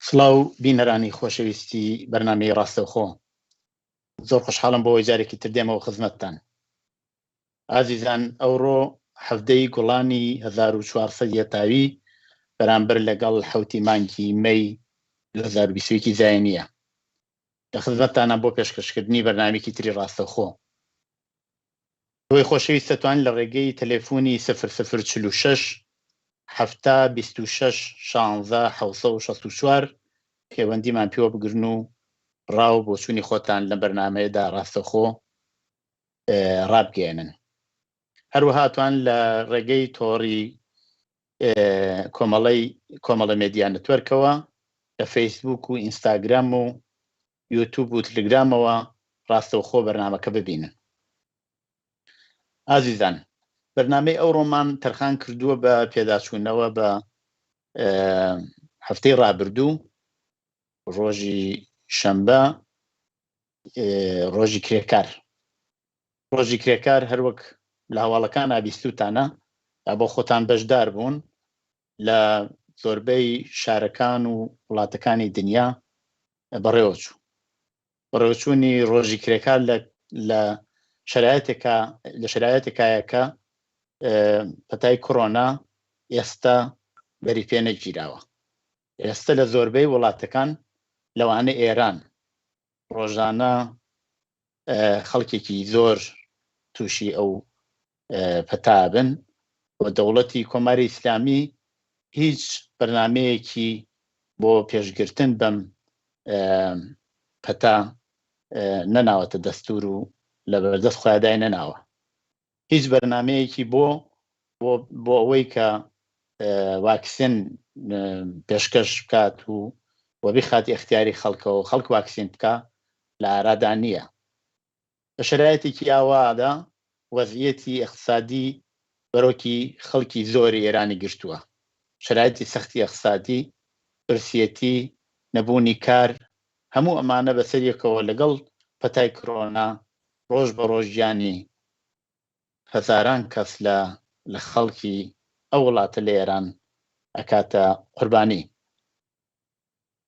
سڵاو بینەرانی خۆشەویستی بەرنامەی ڕاستەوخۆ، زۆر خۆشحاڵم بۆ جارێکی تر دێمەوە خزمەتتان. ئازیزان، ئەوڕۆ هەفتەی گوڵانی 1400 تاوی بەرامبەر لەگەڵ حوتی مانگی مەی 2021 زاینیە. لە خزمەتتانە بۆ پێشکەشکردنی بەرنامێکی تری ڕاستەوخۆ. ئەوەی خۆشەویستەتوان لە ڕێگەی تەلێفۆنی 0046 26 16 764 پەیوەندیمان پێوە بگرن و ڕاو بۆ چوونی خۆتان لە بەرنامەیەدا ڕاستەوخۆ ڕابگەێنن. هەروەها توان لە ڕێگەی تۆڕی کۆمەڵە مێدیا نەتوەرکەوە لە فەیسبوک و ئینستاگرام و یوتوب و تلگرامەوە ڕاستەوخۆ بەرنامەکە ببینن. ئازیزان، بەرنامەی ئەوڕۆمان تەرخان کردووە بە پێداچوونەوە بە هەفتەی ڕابردوو، ڕۆژی شەمبە، ڕۆژی کرێکار. ڕۆژی کرێکار هەروەک لە هەواڵەکان ئابیستوتانە بۆ خۆتان بەشدار بوون لە زۆربەی شارەکان و وڵاتەکانی دنیا بەڕێوەچوونی ڕۆژی کرێکار لە شرایەتێکایە کە پەتای کۆڕۆنا ئێستا بەری پێ نەگیراوە. ئێستا لە زۆربەی وڵاتەکان لەوانە ئێران ڕۆژانە خەڵکێکی زۆر تووشی ئەو پەتابن و دەوڵەتی کۆماری ئیسلامی هیچ بەرنمەیەکی بۆ پێشگرتن بەم پەتا نەناوەتە دەستور و لە بەردەست خۆیادای نەناوە. هیچ بەرنمەیەکی بۆ ئەوەی کە واکسین پێشکەش بکات و بخاتی اختیاری خەڵکەوە خەڵک واکسین بکە لە ئارادا نییە. بە شرایەتێکی ئاوادا وەزعیەتی اقتصادی بەرۆکی خەڵکی زۆری ئێرانی گرتووە. شرایەتی سەختی اقتصادی، برسیەتی، نەبوونی کار، هەموو ئەمانە بەسەریەکەوە لەگەڵ پەتای کۆڕۆنا ڕۆژ بە ڕۆژ گیانی هەزاران کەس لە خەڵکی ئەو وڵاتە لە ئێران ئەکاتە قوربانی.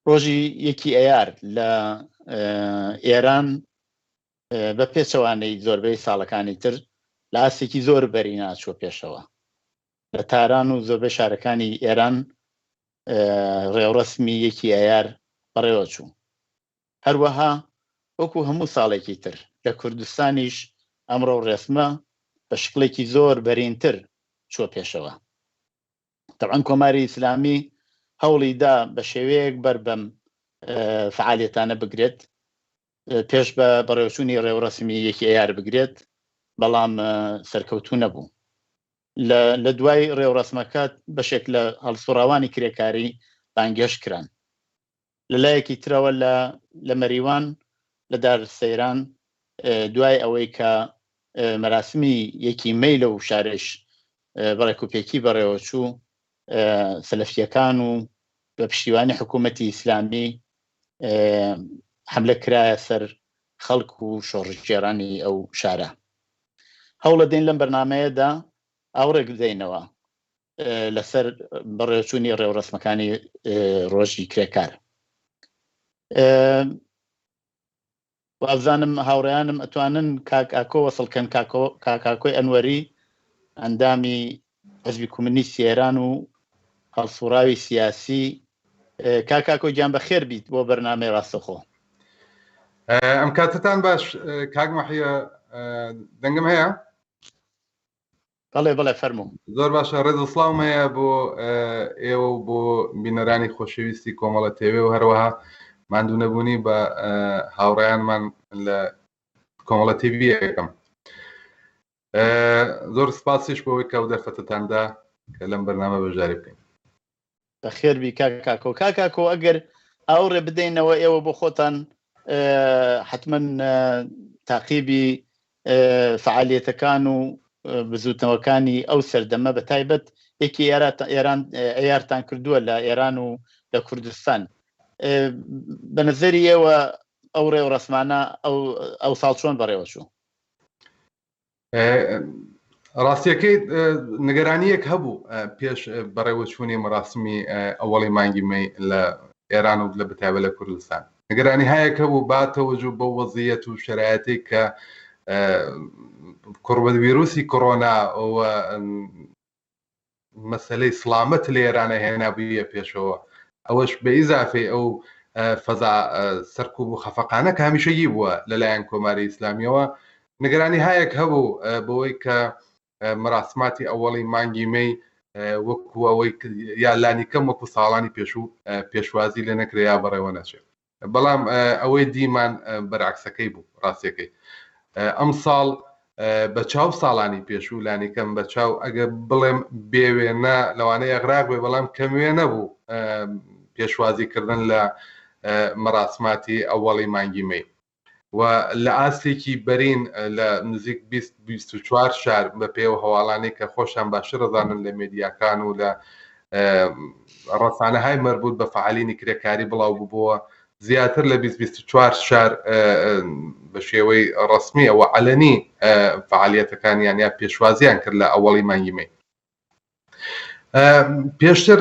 ڕۆژی 1 ئەیار لە ئێران بە پێچەوانەی زۆربەی ساڵەکانی تر لە ئاسێکی زۆر بەری ناچوە پێشەوە. لە تاران و زۆربەی شارەکانی ئێران ڕێوڕەسمی 1 ئەیار بەڕێوە چوو. هەروەها وەکو هەموو ساڵێکی تر لە کوردستانیش ئەمڕۆ ڕێسمە بە شکلێکی زۆر بەرینتر چوە پێشەوە. طبعاً کۆماری ئیسلامی هەوڵیدا بە شێوەیەک بەربەم فعالیەتانە بگرێت پێش بە بەڕێوەچوونی ڕێوڕەسمی 1 ئەیار بگرێت، بەڵام سەرکەوتوو نەبوو. لە دوای ڕێوڕەسمەکە بەشێک لە هەڵسوڕاوانی کرێکاری بانگێش کران. لەلایەکی ترەوە لە مەریوان لە دارسەیران دوای ئەوەی کە مەراسمی 1 مەی لەو شارێش بەڕێکوپێکی بەڕێوەچوو سەلەفیەکان و بە پشتیوانی حکوومەتی ئیسلامی حملە کرایە سەر خەڵک و شۆڕژێرانی ئەو شارە. هەوڵە دێن لەم بەرنمەیەدا ئاوڕێک بدەینەوە لەسەر بەڕێوەچوونی ڕێوڕەسمەکانی ڕۆژی کرێکار. وابزانم هاوڕێیانم ئەتوانن کاک ئاکۆ وەسڵکەن کاکۆی ئەنوەری ئەندامی حزبی کومونیستی ئێران و هەڵسوڕاوی سیاسی. کاک ئاکۆ گیان بەخێر بیت بۆ بەرنامەی ڕاستەوخۆ. ئەم کاتتان باش. کاک مەحیە دەنگم هەیە؟ بەڵێ فەرموو. زۆر باشە. ڕێزەسڵاوم هەیە بۆ ئێوە و بۆ بینەرانی خۆشەویستی کۆمەڵە تێوێ و هەروەها ماندوو نەبوونی بە هاوڕێیانمان لە کۆمەڵە تێوی یەکەم. زۆر سپاسیش بۆەوەی کە ئەو دەرفەتتاندا کە لەم بەرنامە بەشداری بکەین. بەخێربی کاکۆ. کاکۆ ئەگەر ئاوڕێ بدەینەوە ئێوە بۆ خۆتان حتمما تاقیبی فعالیەتەکان و بزوتنەوەکانی ئەو سەردەمە بە تایبەت 1 ئەیارتان کردووە لە ئێران و لە کوردستان. بە نەزەری ئێوە ئەو ڕێوڕەسمانە ئەو ساڵ چۆن بەڕێوە چوو؟ ڕاستیەکەی نیگەرانیەک هەبوو پێش بەڕێوەچوونی مەراسمی ئەوەڵی مانگی مەی لە ئێران و لە بەتایبەت لە کوردستان نیگەرانی هەیە بوو با تەوەجوه بە وەزعیەت و شرایەتی کە ڤیرۆسی کۆڕۆنا و مەسەلەی سڵامەت لە ئێرانە هێنابوویە پێشەوە ئەوەش بە ئیزافەی ئەو فەزا سەرکوب و خەفەقانە کە هەمیشەیی بووە لەلایەن کۆماری ئیسلامیەوە نیگەرانی هەیەک هەبوو بەوەی کە مەراسماتی ئەوەڵی مانگی مەی وەکو ئەوەی یا لانیکەم وەکو ساڵانی پێشوو پێشوازی لە نەکرێ یا بەڕێوە نەچێت بەڵام ئەوەی دیمان بەرعکسەکەی بوو ڕاستیەکەی ئەم ساڵ بە چاو ساڵانی پێشوو لانیکەم بە چاو ئەگە بڵێم بێوێنە لەوانەیە ئەغراق بێ بەڵام کەموێ نەبوو پێشوازیکردن لە مەراسماتی ئەوەڵی مانگی مەی و لە ئاستێکی بەرین لە نزیک 24 شار بە پێوە هەواڵانی کە خۆشیان باشتر دەزانن لە مێدیاکان و لە ڕەسانەهای مربوط بە فعالینی کرێکاری بڵاو بووبووە زیاتر لە 24 شار بە شێوەی ڕسمی ئەوە عەلەنی فعالیەتەکانیان یا پێشوازیان کرد لە ئەوەڵی مانگی مەی پێشتر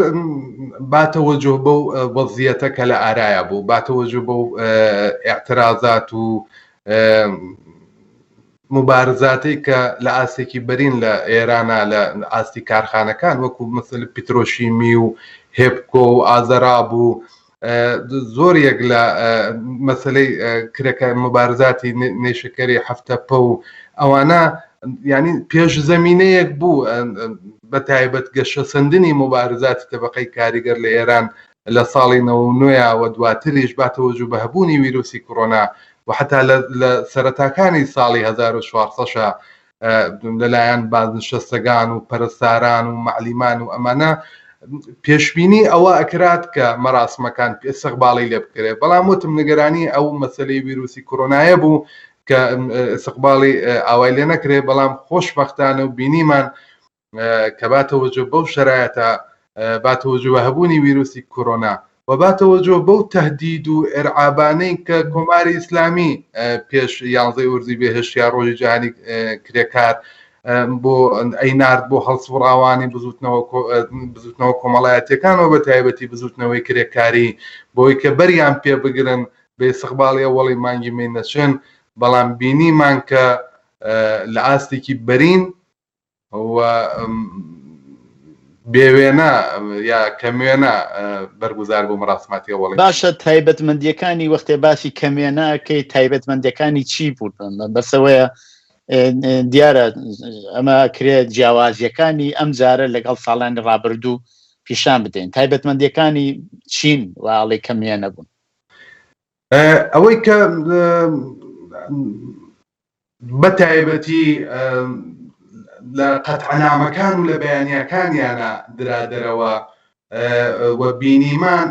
باتەوەجوه بەو وەزعیەتە کە لە ئارایە بوو باتەوەجوه بەو ئێعترازات و مبارزاتی کە لە ئاستێکی بەرین لە ئێرانە لە ئاستی کارخانەکان وەکو مەسەل پیترۆشیمی و هێبکۆ و ئازەراب و زۆرێک لە مەسەلەی کرێکە مبارزاتی نێشەکەری هەفتە پە و ئەوانە یعنی پێش زەمینەیەک بوو بە تایبەت گەشەسەندنی مبارزاتی تەبەقەی کاریگەر لە ئێران لە ساڵی 99 و دواتریش باتەوەجوه بە هەبوونی ڤیرۆسی کۆڕۆنا و حتا لە سەرەتاکانی ساڵی 1400 لەلایەن بازنشەستەکان و پەرستاران و معلیمان و ئەمانە پێشبینی ئەوە ئەکرات کە مەراسمەکان ئستیقباڵی لێ بکرێت بەڵام وتم نیگەرانی ئەو مەسەلەی ڤیرۆسی کۆڕۆنایە بوو کە ئستیقباڵی ئاوای لێ نەکرێت بەڵام خۆشبەختانە و بینیمان کە باتەوەجوه بەو شرایەتە باتەوەجوه هەبوونی ڤیرۆسی کۆڕۆنا و باتەوەجوه بەو تەهدید و ئێرعابانەی کە کۆماری ئیسلامی پێش 11 وردی بێهشت یا ڕۆژی جیهانی کرێکار بۆ ئەینارد بۆ هەڵسوڕاوانی بزوتنەوە کۆمەڵایەتیەکانەوە بە تایبەتی بزوتنەوەی کرێکاری بۆی کە بەریان پێ بگرن بە ئستیقباڵی ئەوەڵی مانگی مەی نەچن بەڵام بینیمان کە لە ئاستێکی بەرین و بێوێنە یا کەموێنە بەرگوزار بۆ مەراسماتی ئەوەڵی باشە تایبەتمەندیەکانی وەختێ باسی کەموێنەکەی تایبەتمەندیەکانی چی بوون بەسەوەیە دیارە ئەمە کرێت جیاوازیەکانی ئەم جارە لەگەڵ ساڵانی ڕابردوو پیشان بدەین تایبەتمەندیەکانی چین واڵی کەموێنە بوون ئەوەی کە بە تایبەتی لە قەتعنامەکان و لە بەیانیەکانیانە درادەرەوە و بینیمان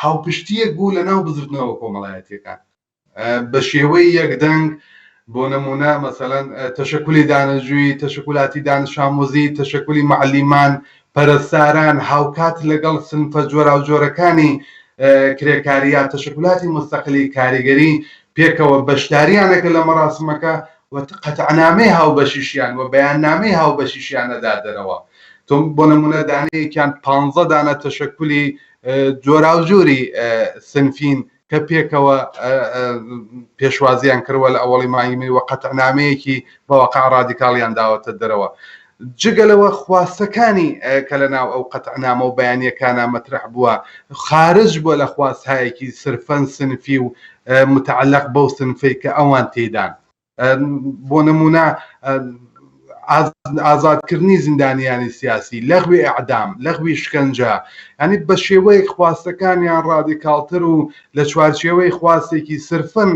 هاوپشتیەک بوو لە ناو بزوتنەوە کۆمەڵایەتیەکان بە شێوەی یەکدەنگ بۆ نمونە مەسەڵەن تەشەکولی دانەژووی تەشەکولاتی دانش ئامۆزی تەشەکولی معلیمان پەرستاران هاوکات لەگەڵ سنفە جۆرا و جۆرەکانی کرێکاریات تەشەکولاتی مستەقلی کاریگەری پێکەوە بەشداریانەکە لە مەراسمەکە و قەتعنامەی هاوبەشیشیان و بەیاننامەی هاوبەشیشیانەدا دەرەوە تۆم بۆ نمونە دانەیەکیان 15 دانە تەشەکولی جۆرا و جۆری سنفین کە پێکەوە پێشوازیان کردوە لە ئەوەڵی مانگی مەی و قەتعنامەیەکی بەواقع ڕادیکاڵیان داوەتە دەرەوە جگەلەوە خواستەکانی کە لە ناو ئەو قەتعنامە و بەیانیەکانە مەترح بووە خارج بووە لە خواستهایەکی سرفەن سنفی و متعلق بەو سنفەی کە ئەوان تێدان بۆ نمونە ئازادکردنی زیندانیانی سیاسی لەغوی ئەعدام لەغوی شکنجە ینی بە شێوەی خواستەکانیان ڕادیکاڵتر و لە چوارچێوەی خواستێکی سرفەن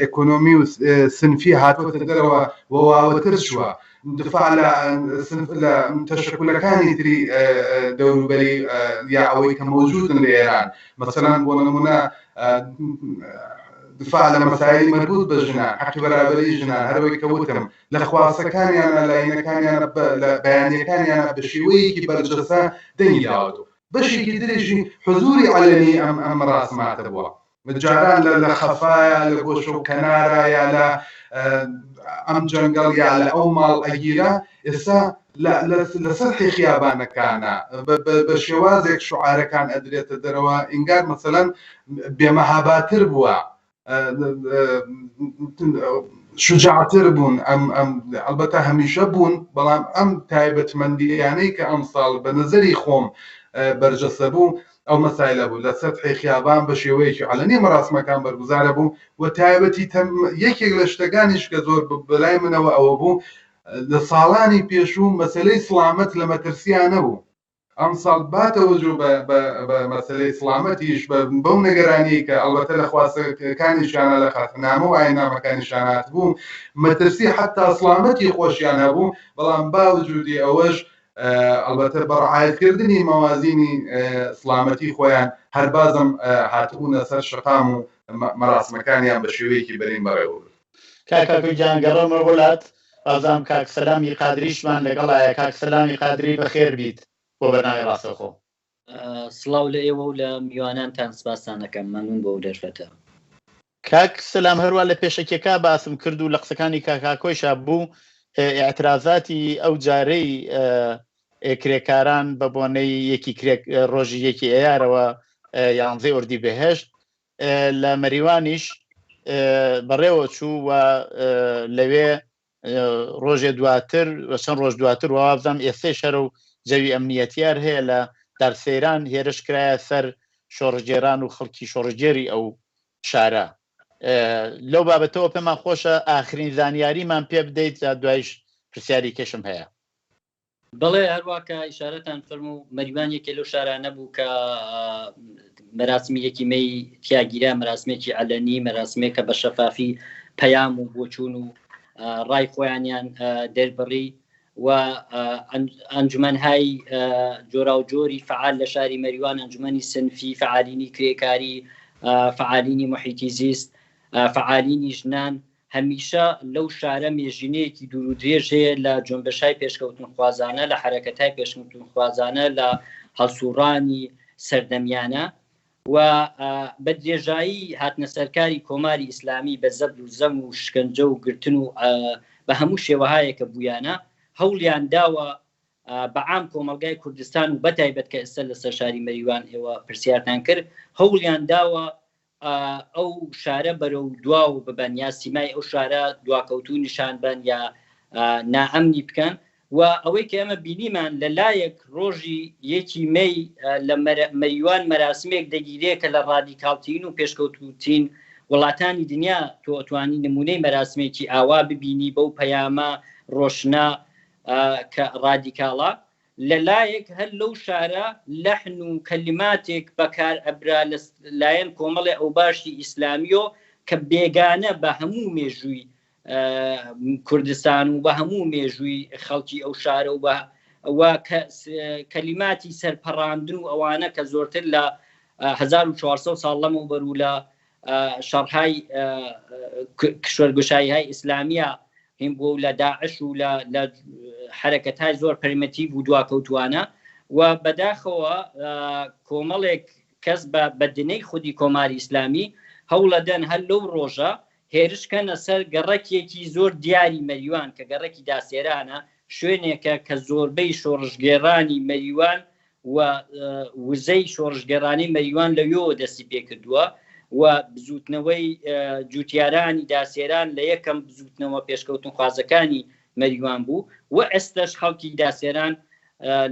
ئێکۆنۆمی و سنفی هاتووەتە دەرەوە و واوەتر چووە دفاع لە تەشەکولەکانی تری دەوروبەری یا ئەوەی کە مەوجودن لە ئێران مەسەڵەن بۆ نمونە دفاع لە مەسایلی مربوط بە ژنان حەقی بەرابەری ژنان هەروەی کە وتم لە خواستەکانیانە لاینەکانیانە لە بەیانیەکانیانە بە شێوەیەکی بەرجەسە دەنگی داوەتەوە بەشێکی درێژی حضوری عەلەنی ئەم ڕاسماتە بووە جاران لە خەفایە لە گۆشە و کەنارە یا لە ئەم جەنگەڵ یا لە ئەو ماڵ ئەگیرە ئێستا لە سەرحی خیابانەکانە بە شێوازێک شعارەکان ئەدرێتە دەرەوە ئینگار مەسەلەن بێمەهاباتر بووە شجاعتر بوون ئەلبەتە هەمیشە بوون بەڵام ئەم تایبەتمەندیانەی کە ئەم ساڵ بە نظری خۆم بەرجەسە بوو ئەو مەسایلە بوو لە سەرحی خیابان بە شێوەیەکی عەلەنی مەراسمەکان بەرگوزارە بوو و تایبەتی یەکێک لە شتەکانیش کە زۆر بەلای منەوە ئەوە بوو لە ساڵانی پێشوو مەسەلەی سڵامەت لە مەترسیان نەبوو ئەم ساڵ باتەوەجو بە مەسەلەی سڵامەتیش بەو نەگەرانی کە ئەڵبەتە لە خواستەکانیشانە لە خاترنامە و ئاینامەکانیشانات بوو مەترسی حتا سڵامەتی خۆشیان هەبوو بەڵام باوجودی ئەوەش ئەلبەتە بەڕعایەتکردنی مەوازینی سڵامەتی خۆیان هەر بازم هاتبوونە سەر شقام و مەراسمەکانیان بە شێوەیەکی بەرین بەڕێوە کاکەکوی جانگەڕۆمە وڵات بازام کاک سەلامی قادریشمان لەگەڵایە کاک سەلامی قادری بەخێر بیت بۆ بەناوی ڕاستەخۆ سڵاو لە ئێوە و لە میوانانتان سپاسانەکەم مەمنون بۆ دەرفەتە کاک سەلام هەروە لە پێشەکێکا باسم کرد و لە قسەکانی کاکاکۆیشا بوو ئاعترازاتی ئەو جارەی کرێکاران بە بۆنەی یەکی ڕۆژی یەکی ئەیارەوە 11 ئوردیبێهێشت لە مەریوانیش بەڕێوە چوو و لەوێ ڕۆژێ دواتر و چەند ڕۆژ دواتر وابزانم ئێستەی شەرە و جەوی ئەمنیەتیار هەیە لە دارسەیران هێرش کرایە سەر شۆڕژێران و خەڵکی شۆڕژێری ئەو شارە لەو بابەتەوە پێمان خۆشە ئاخرین زانیاریمان پێ بدەیت تا دوایش پرسیاری کێشم هەیە بەڵێ هەروواکە ئیشارەتان فەرموو مەریوان یەکێ لەو شارانە بوو کە مەراسمی یەکی مەی تیاگیرا مەراسمێکی عەلەنی مەراسمێکە بە شەفافی پەیام و بۆچوون و ڕای خۆیانیان دەربڕی و ئەنجومەنهای جۆرا و جۆری فعال لە شاری مەریوان ئەنجومەنی سنفی فعالینی کرێکاری فعالینی محیتی زیست فعالینی ژنان هەمیشە لەو شارە مێژینەیەکی دوور و درێژ هەیە لە جۆنبەشای پێشکەوتن خوازانە لە حرەکەتای پێشکەوتن خوازانە لە هەڵسوڕانی سەردەمیانە و بە درێژایی هاتنە سەرکاری کۆماری ئیسلامی بە زەبر و زەم و شکنجە و گرتن و بە هەموو شێوەهایەکە بوویانە هەوڵیان داوە بەعام کۆمەلگای کوردستان و بەتایبەت کە ئێستا لەسەر شاری مەریوان ئێوە پرسیارتان کرد هەوڵیان داوە ئەو شارە بەرەو دوا و ببەن یا سیمای ئەو شارە دواکەوتو نیشان بن یا نائەمنی بکەن و ئەوەی کە ئەمە بینیمان لەلایەک ڕۆژی یەکی مەی لە مەریوان مەراسمێک دەگیرێت کە لە ڕادیکاڵترین و پێشکەوتوترین وڵاتانی دنیا تۆ ئەتوانی نمونەی مەراسمێکی ئاوا ببینی بەو پەیامە ڕۆشنە کە ڕادیکاڵە لەلایەک هەر لەو شارە لەحن و کەلیماتێک بەکار ئەبرا لایەن کۆمەڵی ئەو باشی ئیسلامیۆ کە بێگانە بە هەموو مێژووی کوردستان و بە هەموو مێژووی خەڵکی ئەو شارە و کەلیماتی سەرپەڕاندن و ئەوانە کە زۆرتر لە 1400 ساڵ لەمە بەرو لە شەڕهای کشوەرگوشاییهای ئیسلامیە هیم بۆ لە داعش و لە حرەکەتهای زۆر پەرمەتیڤ و دواکەوتوانە و بەداخەوە کۆمەڵێک کەس بە دنەی خودی کۆماری ئیسلامی هەوڵەدەن هەر لەو ڕۆژە هێرشکەنە سەر گەڕەکێکی زۆر دیاری مەریوان کە گەڕەکی داسێرانە شوێنێکە کە زۆربەی شۆڕژگێڕانی مەریوان و وزەی شۆڕژگێڕانی مەریوان لەوێەوە دەستی پێ کردووە و بزوتنەوەی جوتیارانی داسێران لە یەکەم بزوتنەوە پێشکەوتن خوازەکانی مەریوان بوو و ئێستش خەڵکی داسێران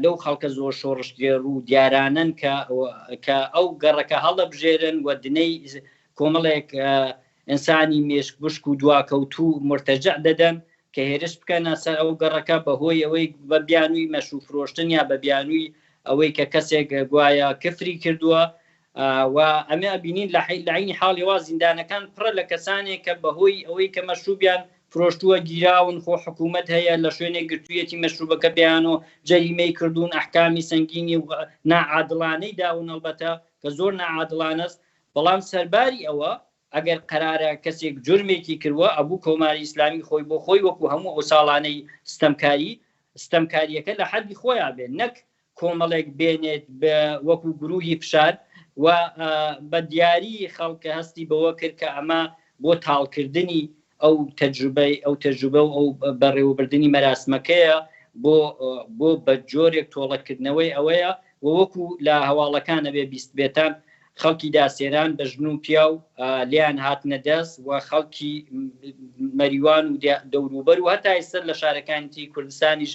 لەو خەڵکە زۆر شۆڕژگێڕ و دیارانن کە ئەو گەڕەکە هەڵەبژێرن و دنەی کۆمەڵێک ئینسانی مێشک بشک و دواکەوتوو مرتەجع دەدەن کە هێرش بکەنە سەر ئەو گەڕەکە بەهۆی ئەوەی بە بیانووی مەشروب فرۆشتن یا بە بیانووی ئەوەی کە کەسێک گوایە کفری کردووە و ئەمە بینین لە عینی حاڵی وا زیندانەکان پڕە لە کەسانێک کە بەهۆی ئەوەی کە مەشروبیان فرۆشتووە گیراون خۆ حکوومەت هەیە لە شوێنێک گرتوویەتی مەشروبەکە بیانۆ جەریمەی کردوون ئەحکامی سەنگینی و ناعادڵانەی داون ئەلبەتە کە زۆر ناعادڵانەست بەڵام سەرباری ئەوە ئەگەر قەرارە کەسێک جرمێکی کردووە ئەبوو کۆماری ئیسلامی خۆی بۆ خۆی وەکو هەموو ئەو ساڵانەی ستەمکاریەکە لە حەدی خۆیان بێت نەک کۆمەڵێک بێنێت وەکو گروهی فشار و بە دیاری خەڵکە هەستی بەوە کرد کە ئەمە بۆ تاڵکردنی ئەو تەجروبە و ئەو بەڕێوەبردننی مەراسمەکەیە بۆ بە جۆرێک تۆڵەکردنەوەی ئەوەیە وەکو لە هەواڵەکانە بێ بیست بێتان خەڵکی داسێران بە ژن و پیا و لیان هاتنە دەست و خەڵکی مەریوان و دەوروبەر و هەتا ئێستا لە شارەکانی کوردستانیش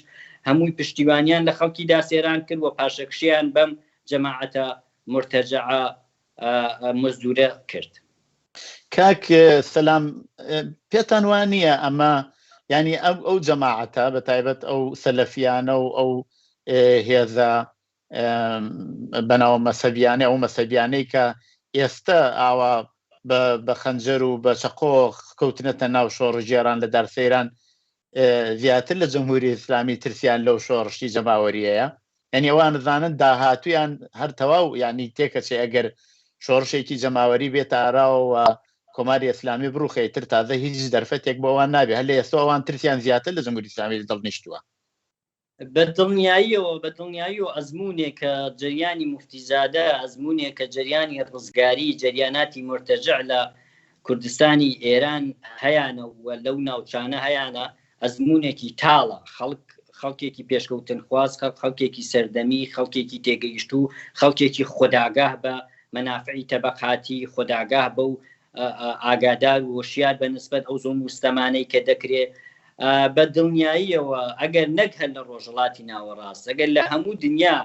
هەمووی پشتیوانیان لە خەڵکی داسێران کرد و پاشەکشیان بەم جەماعەتە مرتەجەعە مزدورە کرد. کاک سەلام پێتان وانە ئەمە ینی ئەو جەماعەتە بە تایبەت ئەو سەلەفیانە و ئەو هێزە بەناو مەسەبیانە ئەو مەسەبیانەی کە ئێستا ئاوا بە خەنجەر و بە چەقۆ کەوتنەتە ناو شۆڕژێران لە دارسەیران زیاتر لە جەمهوری ئیسلامی ترسیان لەو شۆڕشتی جەماوەریەیە یعنی ئەوان زانن داهاتویان هەر تەواو ینی تێکەچێ ئەگەر شۆڕشێکی جەماوەری بێتە ئاراوە کۆماری ئیسلامی بڕوخێتتر تازە هیچ دەرفەتێک بۆ ئەوان نابێت هەر لە ئێستا ئەوان ترسیان زیاتر لە جەمهوری ئیسلامی دڵنیشتووە بەدڵنیایی و ئەزمونێک کە جریانی موفتیزادە ئەزمونێک کە جریانی ڕزگاری جریاناتی مرتەجع لە کوردستانی ئێران هەیانە و لەو ناوچانە هەیانە ئەزمونێکی تاڵە خەڵکێکی پێشکەوتن خواست خەڵکێکی سەردەمی خەڵکێکی تێگەیشتوو خەڵکێکی خوداگاه بە مەنافعی تەبەقاتی خوداگاه بە و ئاگادار و وشیار بە نسبەت ئەو زۆر مستەمانەی کە دەکرێت بە دڵنیاییەوە ئەگەر نەک هەر لە ڕۆژهڵاتی ناوەڕاست ئەگەر لە هەموو دنیا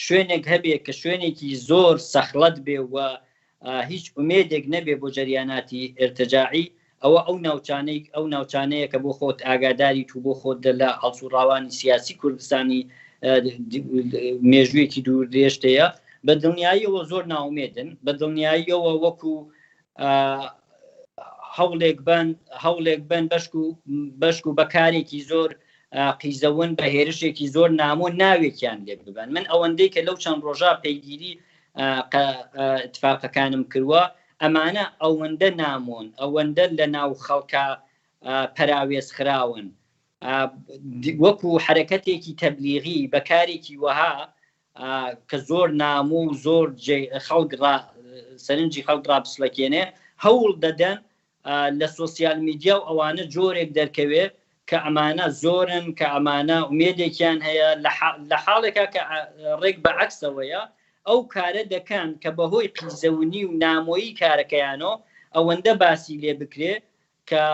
شوێنێک هەبێت کە شوێنێکی زۆر سەخلەت بێ و هیچ ئومێدێک نەبێ بۆ جەریاناتی ئێرتجاعی ئەو ناوچانەیە کە بۆ خۆت ئاگاداری تو بۆ خۆت لە هەڵسوڕاوانی سیاسی کوردستانی مێژوویەکی دوور درێژتەیە بە دڵنیاییەوە زۆر ناومێدن بە دڵنیاییەوە وەکو هەوڵێک بن بەشک و بەکارێکی زۆر قیزەون بە هێرشێکی زۆر نامۆ ناوێکیان لێ ببن من ئەوەندەی کە لەو چەند ڕۆژە پەیگیری اتفاقەکانم کردووە ئەمانە ئەوەندە نامۆن ئەوەندە لە ناو خەڵکە پەراوێز خراون وەکو حرەکەتێکی تەبلیغی بەکارێکی وەها کە زۆر نامۆ و زۆر سەرنجی خەڵک ڕابسلەکێنێ هەوڵ دەدەن لە سۆسیال میدیا و ئەوانە جۆرێک دەرکەوێت کە ئەمانە زۆرن کە ئەمانە ئومێدێکیان هەیە لە حاڵێکە کە ڕێک بە عەکسەوەیە ئەو کارە دەکەن کە بەهۆی قیزەونی و نامۆیی کارەکەیانۆ ئەوەندە باسی لێ بکرێ کە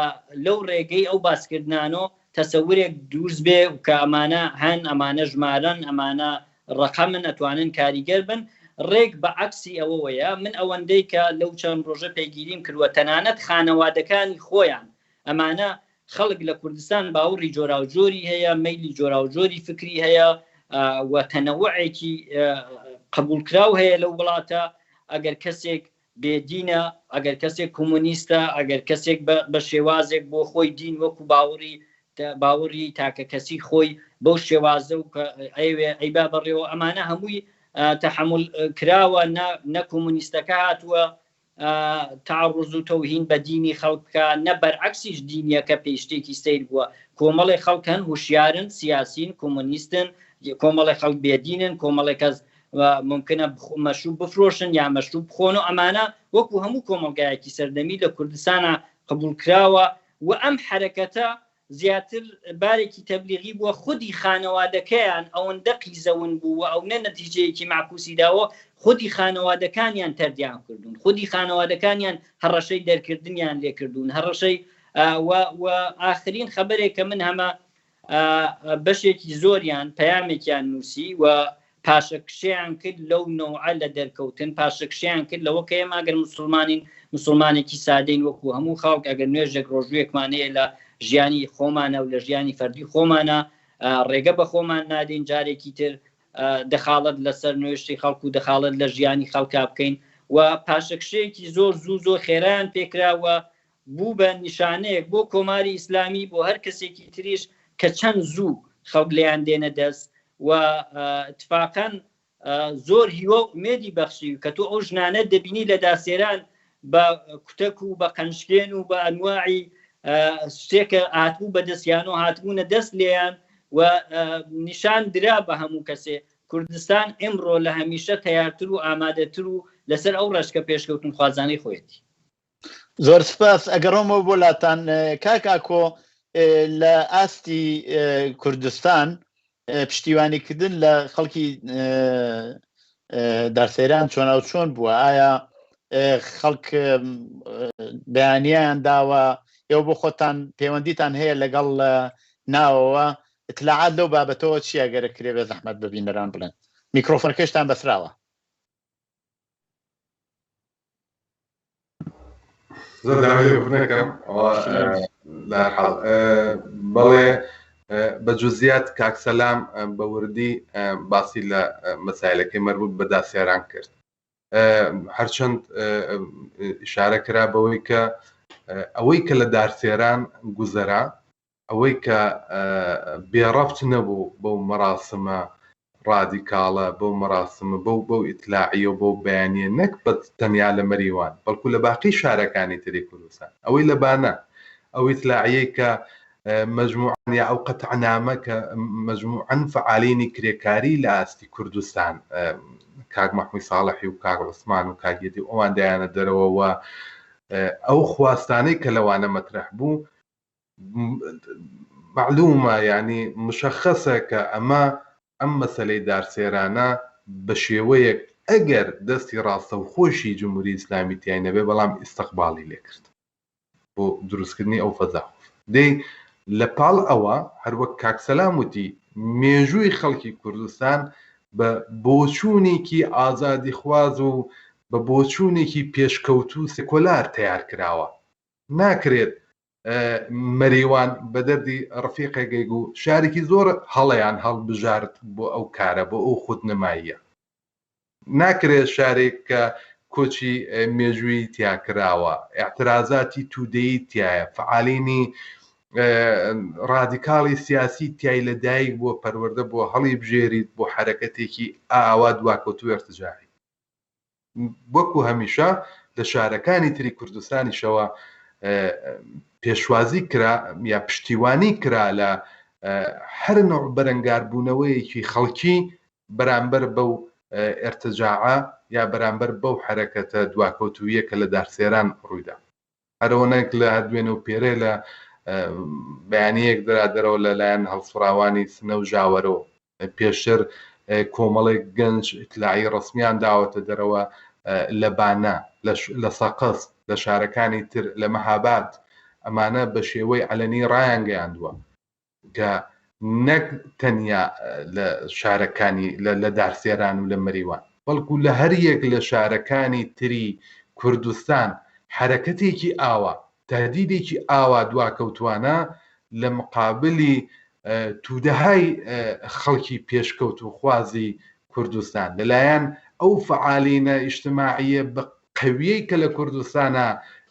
لەو ڕێگەی ئەو باسکردانۆ تەسەورێک دروست بێ و کە ئەمانە هەن ئەمانە ژمارن ئەمانە ڕقەمن ئەتوانن کاریگەر بن ڕێک بە عەکسی ئەوەیە من ئەوەندەی کە لەو چەند ڕۆژە پێگیریم کردووە تەنانەت خانەوادەکانی خۆیان ئەمانە خەڵک لە کوردستان باوەڕی جۆراوجۆری هەیە مەیلی جۆراوجۆری فکری هەیە و تەنەوعێکی قبولکراو هەیە لەو وڵاتە ئەگەر کەسێک بێدینە ئەگەر کەسێک کۆمۆنیستە ئەگەر کەسێک بە شێوازێک بۆ خۆی دین وەکو باوەڕی تاکە کەسی خۆی بەو شێوازە و ئەیبا بەڕێەوە ئەمانە هەمووی تەحمل کراوە نە کۆمۆنیستەکە هاتووە تعڕز و تەوهین بە دینی خەڵکە نە بەرعەکسیش دینیەکە پێشتێکی سیر بووە کۆمەڵی خەڵکن هوشیارن سیاسین کۆمۆنیستن کۆمەڵی خەڵک بێدینن کۆمەڵی کەس ممکنە مەشروب بفرۆشن یا مەشروب بخۆن و ئەمانە وەکو هەموو کۆمەلگایەکی سەردەمی لە کوردستانە قبول کراوە و ئەم حرەکەتە زیاتر بارێکی تەبلیغی بووە خودی خانەوادەکەیان ئەوەندە قیزەون بوو ئەو نە نەتیجەیەکی معکوسی داوە خودی خانەوادەکانیان تەردیان کردوون خودی خانەوادەکانیان هەڕەشەی دەرکردنیان لێکردوون هەڕەشەی و ئاخرین خەبەرێک کە من هەمە بەشێکی زۆریان پەیامێکیان نووسی و پاشەکشیان کرد لەو نەوعە لە دەرکەوتن پاشەکشیان کرد لەوە کە ئێمە ئەگەر مسلمانێکی سادەین وەکو هەموو خەڵک ئەگەر نوێژێک ڕۆژوویەکمانەیە لە ژیانی خۆمانە و لە ژیانی فەردی خۆمانە ڕێگە بە خۆمان نادەین جارێکی تر دەخاڵت لەسەر نوێشتی خەڵک و دەخاڵت لە ژیانی خەڵکا بکەین و پاشەکشەیەکی زۆر زۆر خێرایان پێکراوە بوو بە نیشانەیەک بۆ کۆماری ئیسلامی بۆ هەر کەسێکی تریش کە چەند زوو خەڵک لێیان دێنە دەست و اتفاقاً زۆر هیوە و ئومێدی بەخشی کە تۆ ئەو ژنانە دەبینی لە داسێران بە کوتەک و بە قەنشکێن و بە ئەنواعی شتێکە هاتبوو بەدەستیان و هاتبوونە دەست لێیان و نیشان درا بە هەموو کەسێ کوردستان ئێمڕۆ لە هەمیشە تەیارتر و ئامادەتر و لەسەر ئەو ڕێژکە پێشکەوتن خوازانەی خۆیەتی زۆر سپاس. ئەگەڕۆمەوە بۆ لاتان کاکۆ لە ئاستی کوردستان پشتیوانیکردن لە خەڵکی دارسەیران چۆن بووە؟ ئایا خەڵک بەیانیان داوە؟ ئێوە بۆ خۆتان پەیوەندیتان هەیە لەگەڵ ناوەوە؟ ئتلاعات لەو بابەتەوە چی ئەگەرەکرێ بێ زەحمەت ببینەران بڵێن؟ میکرۆفۆنەکەشتان بەسراوە. زۆر داوای بنەکەم بەڵێ بە جوزیات کاکسەلام بە وردی باسی لە مەسایلەکەی مربوط بە داسێران کرد. هەرچەند ئیشارە کرا بەوەی کە ئەوەی کە لە دارسێران گوزەرا، ئەوەی کە بێڕەفت نەبوو بەو مەراسمە ڕادیکاڵە، بەو مەراسمە بەو ئیتلاعیە و بەو بەیانیە، نەک بە تەنیا لە مەریوان بەڵکو لە باقی شارەکانی تری کوردستان. ئەوەی لە بانە ئەو ئیتلاعیەی کە مجموعان یا ئەو قەتعنامە کە مجموعەن فعالینی کرێکاری لە ئاستی کوردستان، کاک مەحموود ساڵحی و کاک عوسمان و کاگێتی ئەوان دایانە دەرەوەوە، ئەو خواستانەی کە لەوانە مەترەح بوو معلومە، ینی مشخصە کە ئەم مەسەلەی دارسێرانە بە شێوەیەک ئەگەر دەستی ڕاستەوخۆشی جمهوری ئیسلامی تیای نەبێ بەڵام ئیستەقباڵی لێکرد بۆ دروستکردنی ئەو فەزا. دەی لە پاڵ ئەوە هەروەک کاکسەلام وتی مێژووی خەڵکی کوردستان بە بۆچوونێکی ئازادی خواز و بە بۆچوونێکی پێشکەوت و سێکۆلار تیار کراوە. ناکرێت مەریوان بە دەردی ڕفیقێک و شارێکی زۆر هەڵەیان هەڵبژارد بۆ ئەو کارە، بۆ ئەو خودنماییە. ناکرێت شارێک کە کۆچی مێژووی تیاکراوە، ئاعترازاتی توودەیی تایە، فعالینی ڕادیکاڵی سیاسی تیای لەدایک بۆ پەروەردە بۆ هەڵی بژێریت بۆ حرەکەتێکی ئاوا دواکەوتوی ارتجاعی. وەکو هەمیشە لە شارەکانی تری کوردستانیشەوە پێشوازی کرا یا پشتیوانی کرا لە هەر نوع بەرەنگاربوونەوەیەکی خەڵکی بەرامبەر بەو ارتجاعە یا بەرامبەر بەو حرەکەتە دواکەوتویە کە لە دارسێران ڕوویدا. هەرەوەنێک لە هەردوێنە و پێرێ لە بەیانیەک دەرەوە لەلایەن هەڵسوراوانی سنە و ژاوەرەوە پێشتر کۆمەڵێک گەنج ئیتلاعی ڕسمیان داوەتە دەرەوە لە بانە، لە سەقەس، لە شارەکانی تر، لە مەهاباد، ئەمانە بە شێوەی عەلەنی ڕایانگەیاندووە کە نەک تەنیا لە شارەکانی لە دارسێران و لە مەریوان بەڵکو لە هەر یەک لە شارەکانی تری کوردستان حرەکەتێکی ئاوا، تهدیدێکی ئاوا دواکەوتوانە لە مقابلی توودەهای خەڵکی پێشکەوت و خوازی کوردستان لەلایەن ئەو فعالینە ئیجتماعیە بە قەویەی کە لە کوردستانە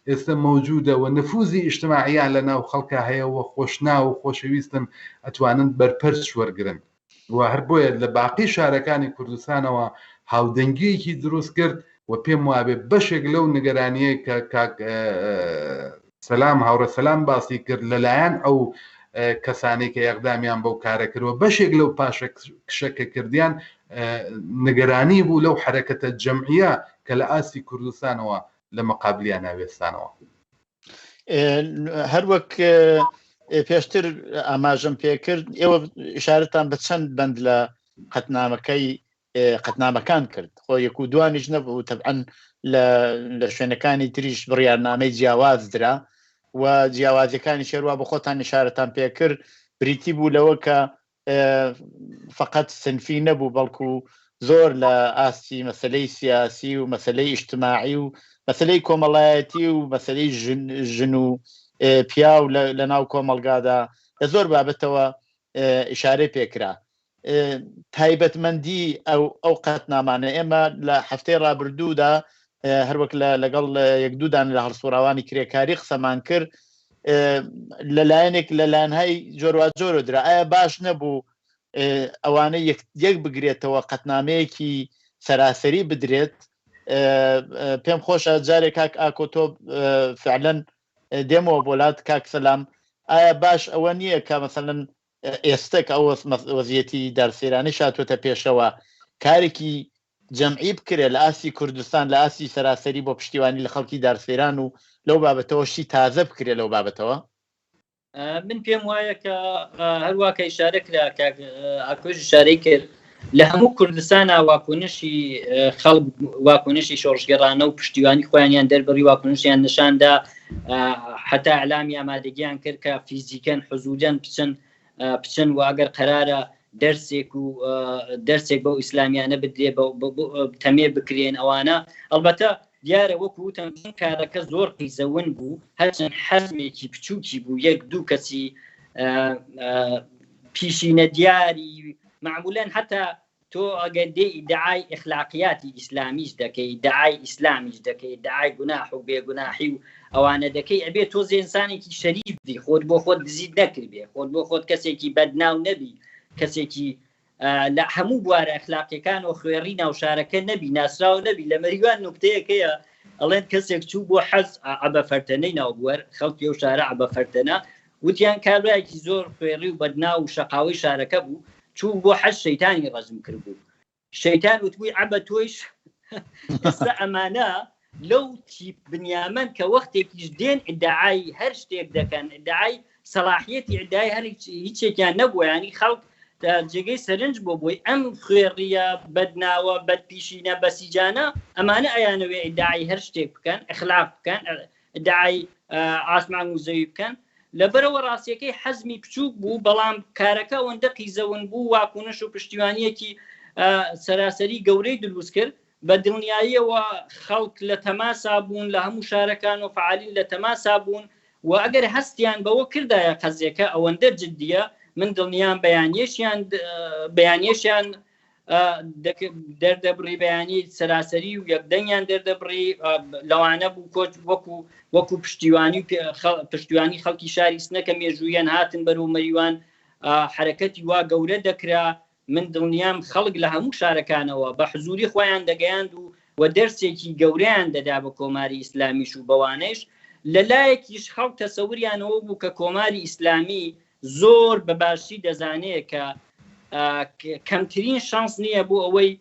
ئێستا مەوجودە و نفوزی ئیجتماعیان لە ناو خەڵکە هەیەەوە خۆشنا و خۆشەویستن ئەتوانن بەرپەرچ وەرگرن. و هەر بۆیە لە باقی شارەکانی کوردستانەوە هاودەنگیەکی دروست کرد و پێم وابێ بەشێک لەو نیگەرانیە کە کاک سەلام هاوڕە سەلام باسی کرد لەلایەن ئەو کەسانی کە یەقدامیان بەو کارە کردوە، بەشێک لەو پاشە کشەکە کردیان نیگەرانی بوو لەو حرەکەتە جەمعیە کە لە ئاستی کوردستانەوە لە مەقابلیان ناوێستانەوە. هەروەک پێشتر ئاماژەم پێکرد، ئێوە ئشارەتان بە چەند بەند لە قەتنامەکان کرد، خۆ یەک و دوانیش نەبوو، تەبعەن لە شوێنەکانی تریش بڕیارنامەی جیاواز درا و جیاوازیەکانی شێروا بە خۆتان ئشارەتان پێکرد بریتی بوو لەوە کە فقط سنفی نەبوو بەڵکو زۆر لە ئاستی مەسەلەی سیاسی و مەسەلەی ئیجتماعی و مەسەلەی کۆمەڵایەتی و مەسەلەی ژن و پیا و لە ناو کۆمەلگادا لە زۆر بابەتەوە ئشارەی پێکرا. تایبەتمەندی ئەو قەتنامانە ئێمە لە هەفتەی ڕابردوودا هەروەک لەگەڵ یەک دوودان لە هەڵسوراوانی کرێکاری قسەمان کرد لەلایەنێک لەلایەنهای جۆروا جۆرە درا. ئایا باش نەبوو ئەوانە یەک بگرێتەوە قەتنامەیەکی سەراسەری بدرێت؟ پێم خۆشە جارێک کاک ئاکۆ تۆ فعلەن دێمەوە بۆلات کاک سەلام، ئایا باش ئەوە نییە کە مەسەلەن ئێستێک ئەو وەزیەتی دارسێرانی شاتوێتە پێشەوە کارێکی جەمعی بکرێت لە ئاسی کوردستان لە ئاسی سەراسەری بۆ پشتیوانی لە خەڵکی دارسێران و لەو بابەتەوەشی تازە بکرێت لەو بابەتەوە؟ من پێم وایە کە هەروە کە ئیشارە کرا ئاکۆژ ئیشارەی کرد لە هەموو کوردستانە واکۆنشی خەڵک واکۆنشی شۆڕژگەڕانە و پشتیوانی خۆیانیان دەربڕی واکۆنشیان نیشاندا حتا ئەلامی ئامادەگیان کرد کە فیزیکەن حزوجەن بچن و ئەگەر قەرارە دەرسێک بەو ئیسلامیانە بدرێ تەمێ بکرێن ئەوانە ئەلبەتە دیارە وەکو تەمەن کارەکە زۆر قیزەون بوو هەرچەند حەزمێکی بچووکی بوو یەک دوو کەسی پیشینە دیاری معمولاً حتا تۆ ئەگەر دێ ئیدعای ئەخلاقیاتی ئیسلامیش دەکەی ئیدعای ئیسلامیش دەکەی ئیدعای گوناح و بێگوناحی و ئەوانە دەکەی ئەبێ تۆ ئینسانێکی شەریف بی خۆت بۆ خۆت دزیت نەکردبێ خۆت بۆ خۆت کەسێکی بەدناو نەبی کەسێکی لە هەموو بوارە ئەخلاقیەکان و خوێڕی ناوشارەکە نەبی ناسراو نەبی لە مەریوان نوکتەیەکەیە ئەڵێن کەسێک چوو بۆ حەز عەبە فەرتەنەی ناوبوەر خەڵکی ئەو شارە عەبە فەرتەنە وتیان کابرایەکی زۆر خوێڕی و بەدناو و شەقاوی شارەکە بوو چوو بۆ حەز شەیتانی ڕەزم کرد بوو شەیتان وتبووی عەبە تۆیش ئێستا ئەمانە لەو تیپ بنیامەن کە وەختێکیش دێن ئیدعای هەر شتێک دەکەن ئیدعای سەلاحیەتی ئیدعای هەر هیچێکیان نەبووە ینی خەڵک جێگەی سەرنج بۆ بۆی ئەم خوێڕیە بەدناوە بەدپیشینە بەسیجانە ئەمانە ئەیانەوێ ئیدعای هەر شتێک بکەن ئەخلاق بکەن ئیدعای ئاسمان و زەوی بکەن لەبەرەوە ڕاستیەکەی حەزمی بچووک بوو بەڵام کارەکە ئەوەندە قیزەون بوو واکۆنش و پشتیوانیەکی سەراسەری گەورەی دروست کرد بە دڵنیاییەوە خەڵک لە تەماسا بوون لە هەموو شارەکان و فعالین لە تەماسا بوون و ئەگەر هەستیان بەوە کردایە قەزیەکە ئەوەندە جددیە من دڵنیان بەیانیەشیان دەردەبڕی بەیانی سەراسەری و یەکدەنگیان دەردەبڕی لەوانە بوو کۆچ وەکو پشتیوانی خەڵکی شاری سنەکە مێژوویان هاتن بەرەو مەریوان حرەکەتی وا گەورە دەکرا من دڵنیام خەڵک لە هەموو شارەکانەوە بە حزوری خۆیان دەگەیاند و دەرسێکی گەورەیان دەدا بە کۆماری ئیسلامیش و بەوانەیش لەلایەکیش خەڵک تەسەوریانەوە بوو کە کۆماری ئیسلامی زۆر بەباشی دەزانێت کە کەمترین شانس نییە بۆ ئەوەی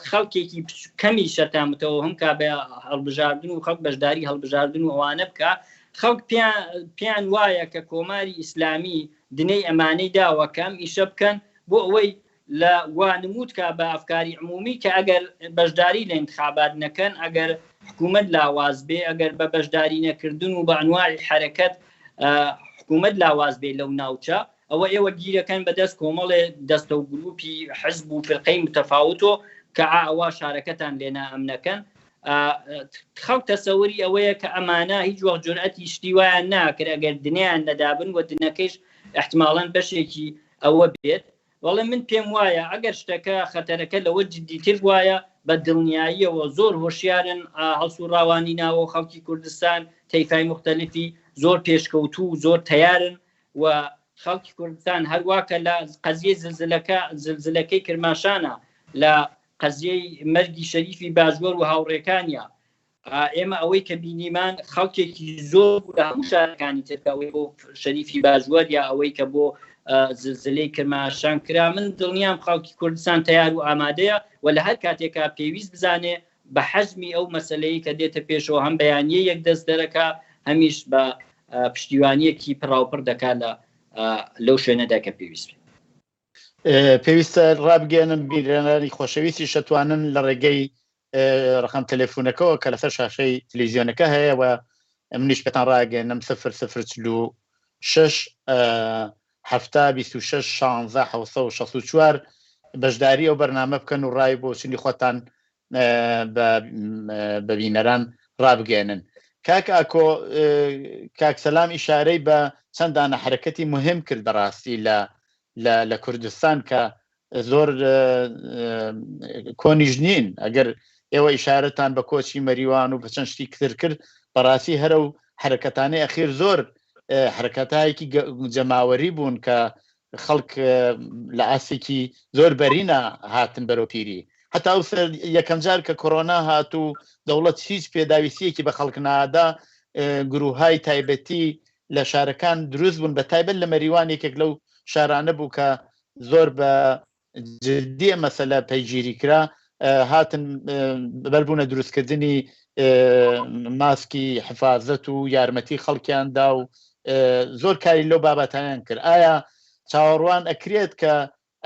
خەڵکێکی کەمی شەتامتەوە هەم کا بە هەڵبژاردن و خەڵک بەشداری هەڵبژاردن و ئەوانە بکە خەڵک پیان وایە کە کۆماری ئیسلامی دنەی ئەمانەی داوە کەم ئیشە بکەن بۆ ئەوەی لە وانمود کا بە ئەفکاری عمومی کە ئەگەر بەشداری لە انتخابات نەکەن ئەگەر حکوومەت لاواز بێ ئەگەر بە بەشداری نەکردن و بە ئەنواعی حرەکەت حکوومەت لاواز بێ لەو ناوچە ئەوە ئێوە گیرەکەن بەدەست کۆمەڵێ دەستە و گروپی حزب و فرقەی متەفاوتۆ کە ئەوە شارەکەتان لێنە ئەمنەکەن خەڵک تەسەوری ئەوەیە کە ئەمانە هیچ وەخت جورئەتی شتی وایان ناکرد ئەگەر دنیایان نەدابن و دنەکەیش احتمالاً بەشێکی ئەوە بێت وەڵێ من پێم وایە ئەگەر شتەکە خەتەرەکە لەوە جددیتر وایە بە دڵنیاییەوە زۆر هۆشیارن هەڵسوڕاوانی ناوە خەڵکی کوردستان تەیفای مختلفی زۆر پێشکەوتوو زۆر تەیارن و خەڵکی کوردستان هەروواکە لە قەزیەی زلزلەکەی کرماشانە لە قەزیەی مەرگی شەریفی باژوەر و هاوڕێکانیە ئێمە ئەوەی کە بینیمان خەڵکێکی زۆر لە هەموو شارەکانی ترکە ئەوەی بۆ شەریفی باژوەر یا ئەوەی کە بۆ زلزلەی کرماشان کرا من دڵنیام خەڵکی کوردستان تەیار و ئامادەیە و لە هەر کاتێکا پێویست بزانێ بە حەزمی ئەو مەسەلەی کە دێتە پێشەوە هەم بەیانیە یەک دەست دەرەکە هەمیش بە پشتیوانیەکی پڕاوپڕ دەکات لەو شوێنەدا کە پێویست پێویستە ڕابگەێنم بیرێنەری خۆشەویستی شەتوانن لە ڕێگەی ڕقم تەلێفۆنەکەەوە کە لەسەر شاشەی تەلەڤیزیۆنەکە هەیە و منیش پێتان ڕاگەێنم 006 هەفتا 26 16 764 بەشداری ئەو بەرنامە بکەن و ڕای بۆ چنی خۆتان بە بینەران ڕابگەێنن. کاک ئاکۆ کاک سەلام ئیشارەی بە چەندانە حرەکەتی مهم کرد بەڕاستی لە کوردستان کە زۆر کۆنیژ نین ئەگەر ئێوە ئیشارەتان بە کۆچی مەریوان و بە چەند شتی کتر کرد بەڕاستی هەرە و حرەکەتانەی ئەخیر زۆر حرەکەتایەکی جەماوەری بوون کە خەڵک لە ئاسێکی زۆر بەرینە هاتن بەرەو پیری هەتا یەکەم جار کە کۆرۆنا هات و دەوڵەت هیچ پێداویستیەکی بە خەڵک نادا گروههای تایبەتی لە شارەکان دروست بوون بە تایبەت لە مەریوان یەکێک لەو شارانە بوو کە زۆر بە جددیە مەسەلە پەیگیری کرا هاتن بەربوونە دروستکردنی ماسکی حفاظەت و یارمەتی خەڵکیاندا و زۆر کاری لەو بابەتانیان کرد. ئایا چاوەڕوان ئەکرێت کە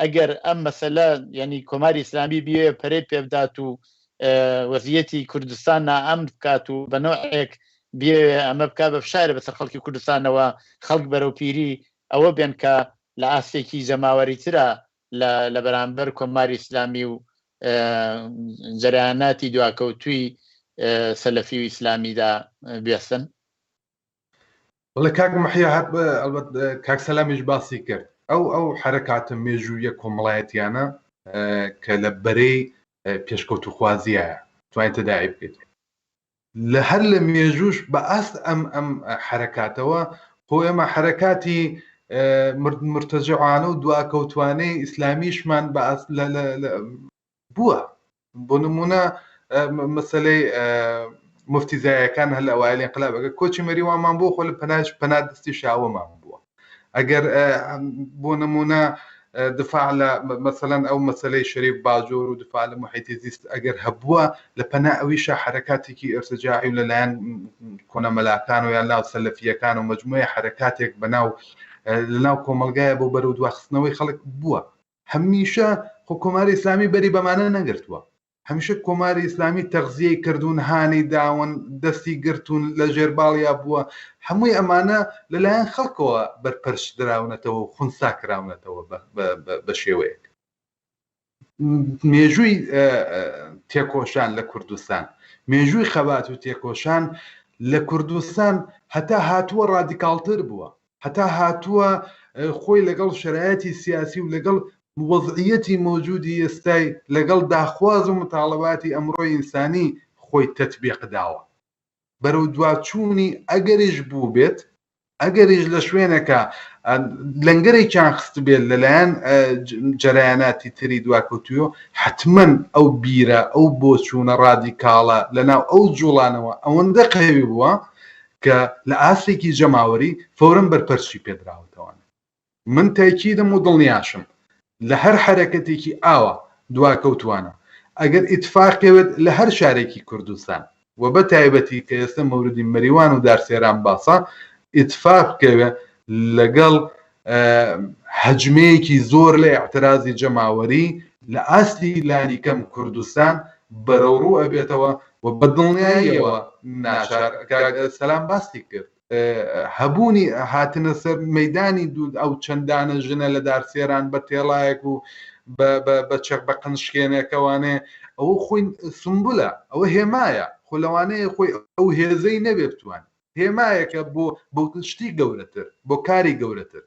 ئەگەر ئەم مەسەلە ینی کۆماری ئیسلامی بێ پەرەی پێبدات و وەزیەتی کوردستان نائەمن بکات و بە نوعێک بێ ئەمە بک بە فشارە بەسەر خەڵکی کوردستانەوە خەڵک بەرەو پیری ئەوە بێن کە لە ئاستێکی جەماوەری ترە لە بەرامبەر کۆماری ئیسلامی و جەرایاناتی دواکەوتووی سەلەفی و ئیسلامیدا بێستن؟ وڵێ کاک مەحیا هات کاک سەلامیش باسی کرد ئەو حرەکاتە مێژوویە کۆمەڵایەتیانە کە لە بەرەی پێشکەوت و خوازیایە توانێت تداعی بکەیت لە هەر لە مێژووش بە ئاست ئەم حرەکاتەوە خۆ ئێمە حرەکاتی مرتەجعانە و دواکەوتوانەی ئیسلامیشمان بە بووە. بۆ نمونە مەسەلەی مفتیزایەکان هەل ئەوایل انقلاب ئەگەر کۆچی مەریوانمان بۆ خۆ لە پەنا دەستی شاوەمان بووە. ئەگەر بۆ نمونە دفاع لە مەسەلەن ئەو مەسەلەی شەریف باجۆر و دفاع لە محیتی زیست ئەگەر هەبووە لە پەنا ئەویشە حرەکاتێکی ئەرتجاعی و لەلایەن کۆنەمەلاکان و یان ناو سەلەفیەکان و مەجموعی حرەکاتێک لەناو کۆمەلگایە بۆ بەرەو دواخستنەوەی خەڵک بووە. هەمیشە خۆ کۆماری ئیسلامی بەری بەمانە نەگرتووە. هەمیشە کۆماری ئیسلامی تەغزیەی کردوون، هانی داون، دەستی گرتوون، لە ژێرباڵیا بووە. هەمووی ئەمانە لەلایەن خەڵکەوە بەرپەرش دراونەتەوە و خونسا کراونەتەوە بە شێوەیەک. مێژووی تێکۆشان لە کوردستان، مێژووی خەبات و تێکۆشان لە کوردستان هەتا هاتووە ڕادیکاڵتر بووە، هەتا هاتووە خۆی لەگەڵ شرایەتی سیاسی و لەگەڵ وەضعیەتی موجودی ئێستای لەگەڵ داخواز و متاڵەباتی ئەمڕۆی ئینسانی خۆی تەطبیق داوە. بەرەو دواچوونی ئەگەریش بوو بێت، ئەگەریش لە شوێنەکە لەنگەرێکیان خست بێت لەلایەن جەرایاناتی تری دواکەوتووە، حتمەن ئەو بیرە ئەو بۆچوونە ڕادیکاڵە لەناو ئەو جوڵانەوە ئەوەندە قەوی بووە کە لە ئاستێکی جەماوەری فەورەن بەرپەرچی پێدراوەتەوە. من تاکیدم و دڵنیاشم لە هەر حرەکەتێکی ئاوە دواکەوتوانە ئەگەر ئیتفاقێت لە هەر شارێکی کوردستان و بە تایبەتی کە ئێستا مەوردی مەریوان و دارسێران باسە ئیتفاقکەوێ لەگەڵ حەجمەیەکی زۆر لە ئاعترازی جەماوەری لە ئاستی لانیکەم کوردستان بەرەوڕوو ئەبێتەوە و بە دڵنیاییەوە ناچار سەلام باسی کرد هەبوونی هاتنە سەر مەیدانی دوود ئەو چەندانە ژنە لە دارسێران بە تێڵایەک و بە چەق بە قنشکێنێکەوانێ ئەوە خۆی سمبولە، ئەوە هێمایە خۆ لەوانەیە خۆی ئەو هێزەی نەبێ بتوان هێمایەکە بۆ شتی گەورەتر بۆ کاری گەورەتر.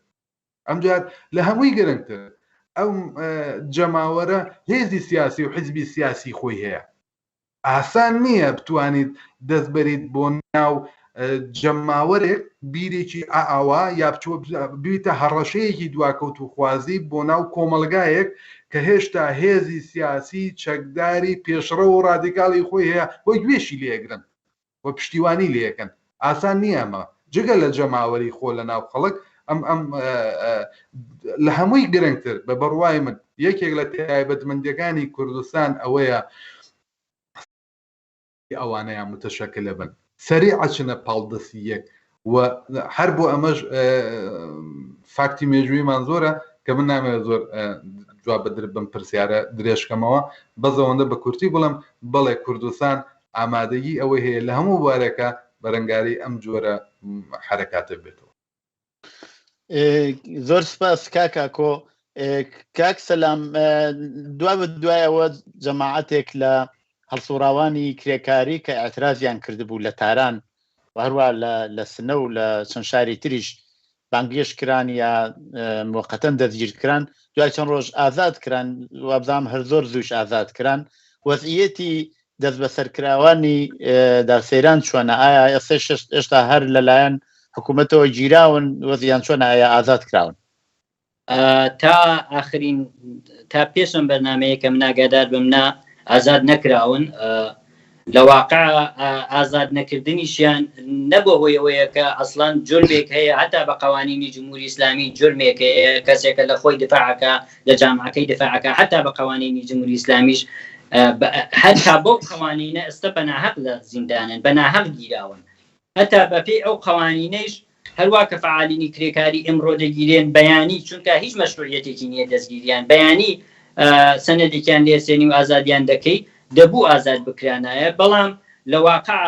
ئەمجار لە هەمووی گرنگتر ئەو جەماوەرە هێزی سیاسی و حیزبی سیاسی خۆی هەیە. ئاسان نییە بتوانیت دەست بەریت بۆ ناو جەماوەرێک بیرێکی ئاوا یا بویتە هەڕەشەیەکی دواکەوت و خوازی بۆ ناو کۆمەلگایەک کە هێشتا هێزی سیاسی چەکداری پێشڕە و ڕادیکاڵی خۆی هەیە بۆی گوێشی لێگرن و پشتیوانی لێەکەن. ئاسان نییە ئەمە جگە لە جەماوەری خۆ لە ناو خەڵک ئەم لە هەمووی گرنگتر بە بەڕوای من یەکێک لە تایبەتمەندیەکانی کوردستان ئەوەیە ئەوانەیان متشەکلە بن سەریع ئەچنە پاڵدەسی یەک و هەر بۆ ئەمەش فاکتی مێژوویمان زۆرە کە من نامەوێت زۆر جواب بدر بم پرسیارە درێژکەمەوە بەزەوەندە بە کورتی بڵم بەڵێ کوردستان ئامادەگی ئەوەی هەیە لە هەموو بوارێکە بەرەنگاری ئەم جۆرە حرەکاتە بێتەوە. زۆر سپاس کاکۆ. کاک سەلام، دوا بە دوایەوە جەماعەتێک لە هەڵسوڕاوانی کرێکاری کە ئاعترازیان کردبوو لە تاران و هەروە لە سنە و لە چەند شاری تریش بانگێش کران یا موقەتەن دەستگیرکران دوای چەند ڕۆژ ئازاد کران وابزانام هەر زۆر زووش ئازاد کران. وەزعیەتی دەست بەسەرکراوانی داسەیران چۆنە؟ ئایا ئێستا هەر لەلایەن حکوومەتەوە گیراون وەزیان چۆنە؟ ئایا ئازاد کراون؟ تا ئاخرین تا پێشم بەرنامەیە کە من ئاگادار بم نا ئازاد نەکراون. لە واقع ئازاد نەکردنیشیان نەبوو هۆی ئەوەیە کە ئەسڵان جرمێک هەیە هەتا بە قوانینی جمهوری ئیسلامی جرمێک کەسێکە لە خۆی دفاعەکە لە جامعەکەی دفاعەکە هەتا بە قوانینی جمهوری ئیسلامیش حتا بەو قوانینە ئێستا بەناحەق لە زیندانن بەناحەق گیراون هەتا بەپێی ئەو قوانینەیش هەروە کە فعالینی کرێکاری ئەمڕۆ دەگیرێن بەیانی چونکە هیچ مەشروعیەتێکی نییە دەستگیریان بەیانی سەنەدێکیان لێسێنی و ئازادیان دەکەی دەبوو ئازاد بکرانایە بەڵام لە واقع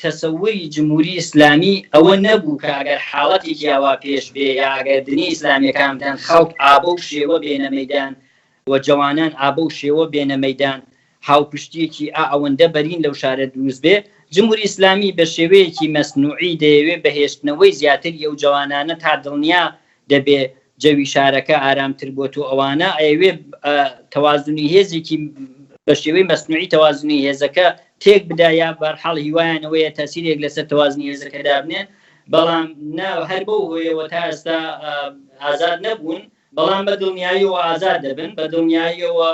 تەسەووری جمهوری ئیسلامی ئەوە نەبوو کە ئەگەر حاڵەتێکی ئەوە پێش بێ یا ئەگەر دنیای ئیسلامیەکانتان خەڵک ئابە و شێوە بێنە مەیدان و جوانان ئابە و شێوە بێنە مەیدان هاوپشتیەکی ئەوەندە بەرین لەو شارە دروست بێ جمهوری ئیسلامی بە شێوەیەکی مەسنوعی دەیەوێت بەهێشتنەوەی زیاتری ئەو جوانانە تا دڵنیا دەبێ جەوی شارەکە ئارامتر بۆ تۆ ئەوانە ئەوێ تەوازنی هێزێکی بە شێوەی مەسنوعی تەوازنی هێزەکە تێک بدایە بەرحاڵ هیوایانەوەیە تاسیرێک لەسەر تەوازنی هێزەکەدا بنێن بەڵام هەر بەو هۆیەوە تا ئێستا ئازاد نەبوون بەڵام بە دڵنیاییەوە ئازاد دەبن بە دڵنیاییەوە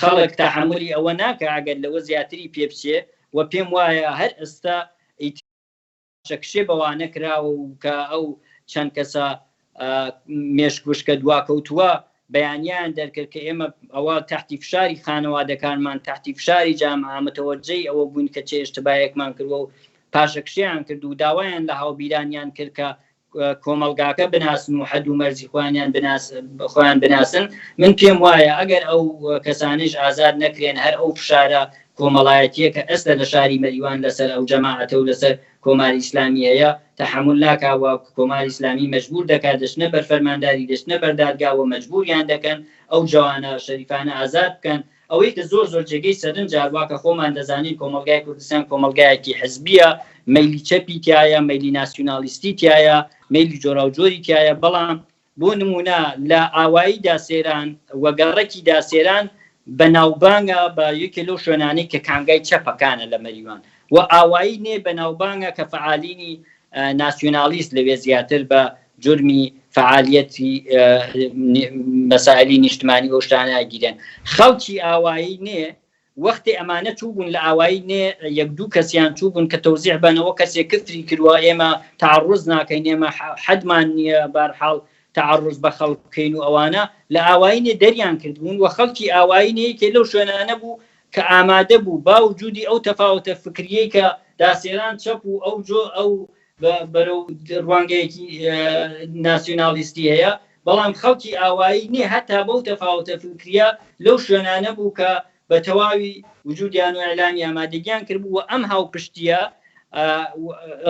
خەڵک تەحملی ئەوە ناکە ئەگەر لەوە زیاتری پێ بچێ و پێم وایە هەر ئێستا شەکشێ بەوانە کراوە و کە ئەو چەند کەسە مێشکوشکە دواکەوتووە بەیانیان دەرکرد کە ئێمە ئەوە تحتی فشاری خانەوادەکانمان تحتی فشاری جامعە متەوەجەی ئەوە بوون کە چێ ئشتباهێکمان کردووە و پاشەکشیان کرد و داوایان لە هاوبیرانیان کرد کە کۆمەلگاکە بناسن و حەد و مەرجی خۆیان بناسن من پێم وایە ئەگەر ئەو کەسانش ئازاد نەکرێن هەر ئەو فشارە کۆمەڵایەتیە کە ئێستا لە شاری مەریوان لەسەر ئەو جەماعەتە و لەسەر کۆماری ئیسلامی هەیە تەحمل ناکاوە کۆماری ئیسلامی مەجبور دەکات دەچنە بەر فەرمانداری دەچنە بەردادگاوە مەجبوریان دەکەن ئەو جوانە شەریفانە ئازاد بکەن ئەوەی کە زۆر جێگەی سەرنج جارواکە خۆمان دەزانین کۆمەلگای کوردستان کۆمەلگایەکی حزبیە مەیلی چەپی تایە مەیلی ناسیۆنالیستی تایە مەیلی جۆرا و جۆری تایە بەڵام بۆ نمونە لە ئاواییدا سێران وەگەڕێکی داسێران بەناوبانگە بە یەکێ لەو شوێنانەی کە کانگای چەپەکانە لە مەریوان و ئاوایی نێ بەناوبانگە کە فعالینی ناسیۆنالیست لەوێ زیاتر بە جرمی فعالیەتی مەسائلی نیشتمانی و شتانە گیرن خەڵکی ئاوایی نێ وەختی ئەمانە چوو بوون لە ئاوایی نێ یەک دوو کەسیان چوو بوون کە تەوزیع بنەوە کەسێک کفری کردووە ئێمە تعڕز ناکەین ئێمە حەدمان نییە بەرحاڵ تعڕز بە خەڵک بکەین و ئەوانە لە ئاوایی نێ دەریان کردبوون و خەڵکی ئاوایی نەیەکێ لەو شوێنانە بوو کە ئامادە بوو باوجودی ئەو تەفاوتە فکریەی کە داسێران چەپ و ئەو بەرەو ڕوانگەیەکی ناسیۆنالیستی هەیە بەڵام خەڵکی ئاوایی نییە هەتا بەو تەفاوتە فکریە لەو شوێنانە بوو کە بە تەواوی وجودیان و ئەعلامی ئامادەگیان کردبوو و ئەم هاوپشتیە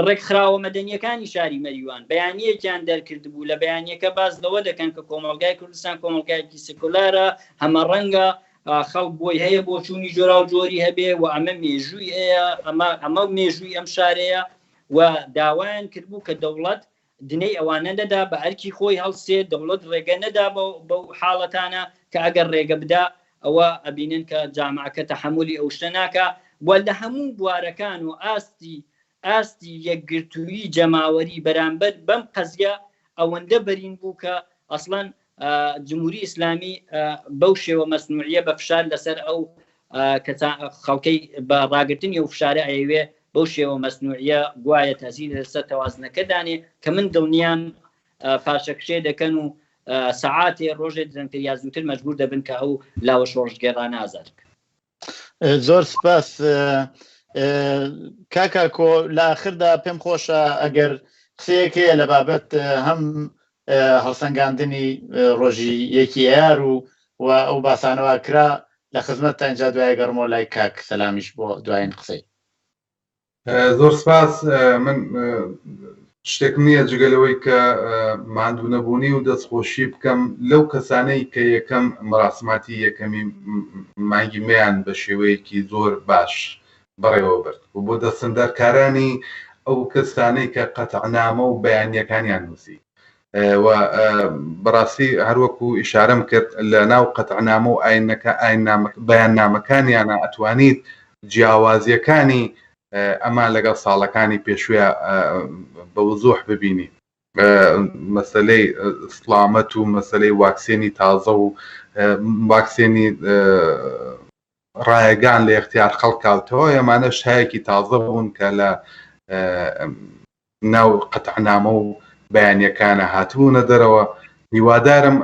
ڕێکخراوە مەدەنیەکانی شاری مەریوان بەیانیەکیان دەرکرد بوو لە بەیانیەکە باز لەوە دەکەن کە کۆمەلگای کوردستان کۆمەلگایەکی سکولارە هەمە ڕەنگە خەڵک بۆی هەیە بۆ چوونی جۆرا و جۆری هەبێ و ئەمە مێژووی هەیە ئەمە مێژووی ئەم شارەیە و داوایان کردبوو کە دەوڵەت دنەی ئەوانە نەدا بە ئەرکی خۆی هەڵسێ دەوڵەت ڕێگە نەدا بەو حاڵەتانە کە ئەگەر ڕێگە بدا ئەوە ئەبینن کە جامعەکە تەحملی ئەو شتە ناکە و لە هەموو بوارەکان و ئاستی یەکگرتووی جەماوەری بەرامبەر بەم قەزیە ئەوەندە بەرین بوو کە ئەسڵەن جمهوری ئیسلامی بەو شێوە مەسنوعیە بە فشار لەسەر ئەو خەڵکەی بە ڕاگرتنی ئەو فشارە ئەیوێ بەو شێوە مەسنوعیە گوایە تەزیر لەسەر تەوازنەکە دانێ کە من دڵنیام پاشەکشێ دەکەن و سەعاتێ ڕۆژێ دەنگتر یا زووتر مەجبور دەبن کە ئەو لاوە شۆڕژگێڕانە ئازاد بکەن. زۆر سپاس کاکا کۆ لە ئاخردا پێم خۆشە ئەگەر قسەیەک هەیە لە بابەت هەم هەڵسەنگاندنی ڕۆژی یەکی ئەیار و ئەو باسانەوە کرا لە خزمەتتان اینجا دوای گەڕمەوە لای کاک سەلامیش بۆ دوایین قسەی. زۆر سپاس من شتێک نییە جگەلەوەی کە ماندوو نەبوونی و دەستخۆشی بکەم لەو کەسانەی کە یەکەم مەراسماتی یەکەمی مانگی مەیان بە شێوەیەکی زۆر باش بەڕێوە برد و بۆ دەستەندەرکارانی ئەو کەسانەی کە قەتعنامە و بەیانیەکانیان نووسی و بەڕاستی هەروەکو ئیشارەم کرد لە ناو قەتعنامە و بەیاننامەکانیانە ئەتوانیت جیاوازیەکانی ئەمان لەگەڵ ساڵەکانی پێشوویە بە وزوح ببینی مەسەلەی ئیسلامەت و مەسەلەی واکسێنی تازە و واکسێنی ڕایەگان لە اختیار خەڵکاوتەوە ئەمانە شایەکی تازە بوون کە لە ناو قەتعنامە و بەیانیەکانە هاتبوونە دەرەوە هیوادارم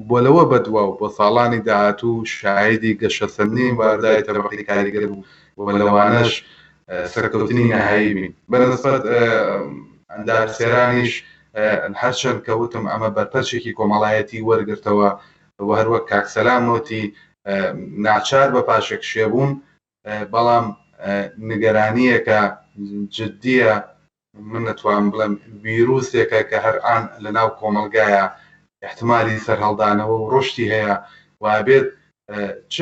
بۆ لەوە بەدوا و بۆ ساڵانی داهاتوو شاهێدی گەشەسەندنی واردای تەبەقەی کاریگەر و لەوانەش سەرکەوتنی نەهایی بین. بەنسبەت ئەندارسێرانیش هەرچەند کەوتم ئەمە بەرپەرچێکی کۆمەڵایەتی وەرگرتەوە و هەروەک کاکسەلام وتی ناچار بە پاشەکشێ بوون، بەڵام نیگەرانیەکە جددیە، من نەتوانم بڵێم ڤیرۆسێکە کە هەرئان لەناو کۆمەلگایە احتمالی سەرهەڵدانەوە و ڕۆشتی هەیە وابێت چ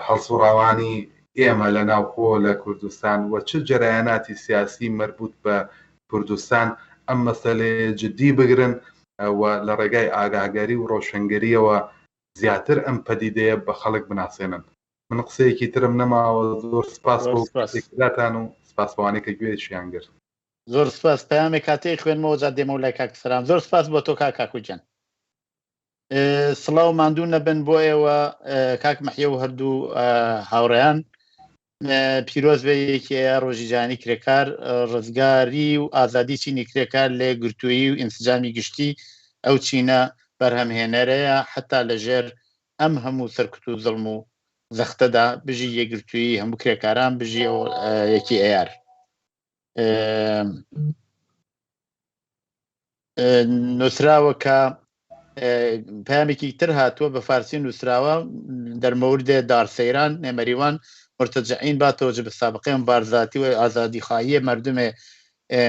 هەڵسوڕاوانی ئێمە لە ناوخۆ لە کوردستان و چ جەرایاناتی سیاسی مربوط بە کوردستان ئەم مەسەلەیە جددی بگرن و لە ڕێگای ئاگاهگاری و ڕۆشنگەریەوە زیاتر ئەم پەدیدەیە بە خەڵک بناسێنن. من قسەیەکی ترم نەماوە، زۆر سپاس بۆتان و سپاسبوانەی کە گوێشیان گرت. زۆر سپاس. پەیامێک کاتەی خوێنمەوە جا دێمە لای کاک سەلام. زۆر سپاس بۆ تۆ کاکوجان. سڵاو ماندوو نەبن بۆ ئێوە کاک مەحیە و هەردوو هاوڕێیان. پیرۆز بێ یەکێ ڕۆژی جانی کرێکار، ڕزگاری و ئازادی چینی کرێکار لێ گرتووی و ئینسجامی گشتی ئەو چینە بەرهەمهێنەرەیە حتا لەژێر ئەم هەموو سەرکوت و زەڵم و زەختەدا بژی یەکگرتووی هەموو کرێکاران بژی یەکی ئەیار. نووسراوە کە پامێکی تر هاتووە بە فارسی نووسراوە دەرمەوردێ دارسەیران نێمەریوان مرتجعین باتەوە بە سابقەیان بارزاتی و ئازادیخواهی مردمێ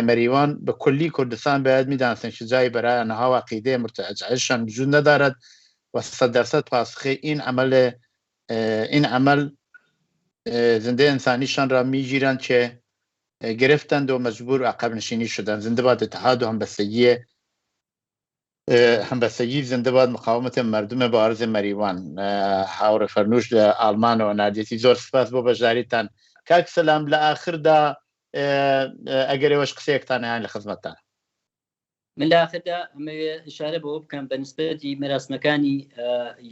مەریوان بە کولی کوردستان باید میدانستن شجاعی برای آنها و عقیده مرتجعشان وجود ندارد و 100% پاسخی این عمل زنده انسانیشان را میگیرند که گرفتند و مجبور عقب نشینی شدند. زنده باد اتحاد و همبستگی، زنده باد مقاومت مردم با عرض مریوان. هاور فرنوش آلمان و نادیتی. زۆر سپاس بۆ بەشداریتان. کاک سەلام، لە ئاخردا ئەگەر ئێوەش قسەیەکتان هەیە لە خزمەتتان. من لە ئاخردا ئەمەوێ ئشارە بەوە بکەم بە نسبەتی مەراسمەکانی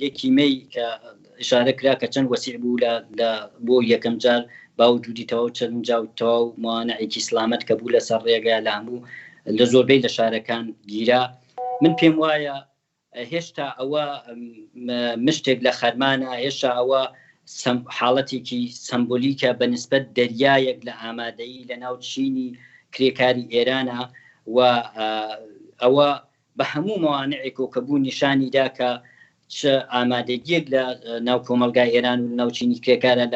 یەکی مەی کە ئشارە کرا کە چەند وەسیع بوو بۆ یەکەم جار باوجودیتەوە چەند جاوتەوە موانعێکی سلامەت کە بوو لەسەر ڕێگە لە هەموو لە زۆربەی لە شارەکان گیرا. من پێم وایە هێشتا ئەوە مشتێک لە خەرمانە، هێشتا ئەوە حاڵەتێکی سمبۆلیکە بە نسبەت دەریایەک لە ئامادەیی لە ناو چینی کرێکاری ئێرانە و ئەوە بە هەموو موانعێک و کە بوو نیشانیدا کە چ ئامادەگیەک لە ناو کۆمەلگای ئێران و ناوچینی کرێکارە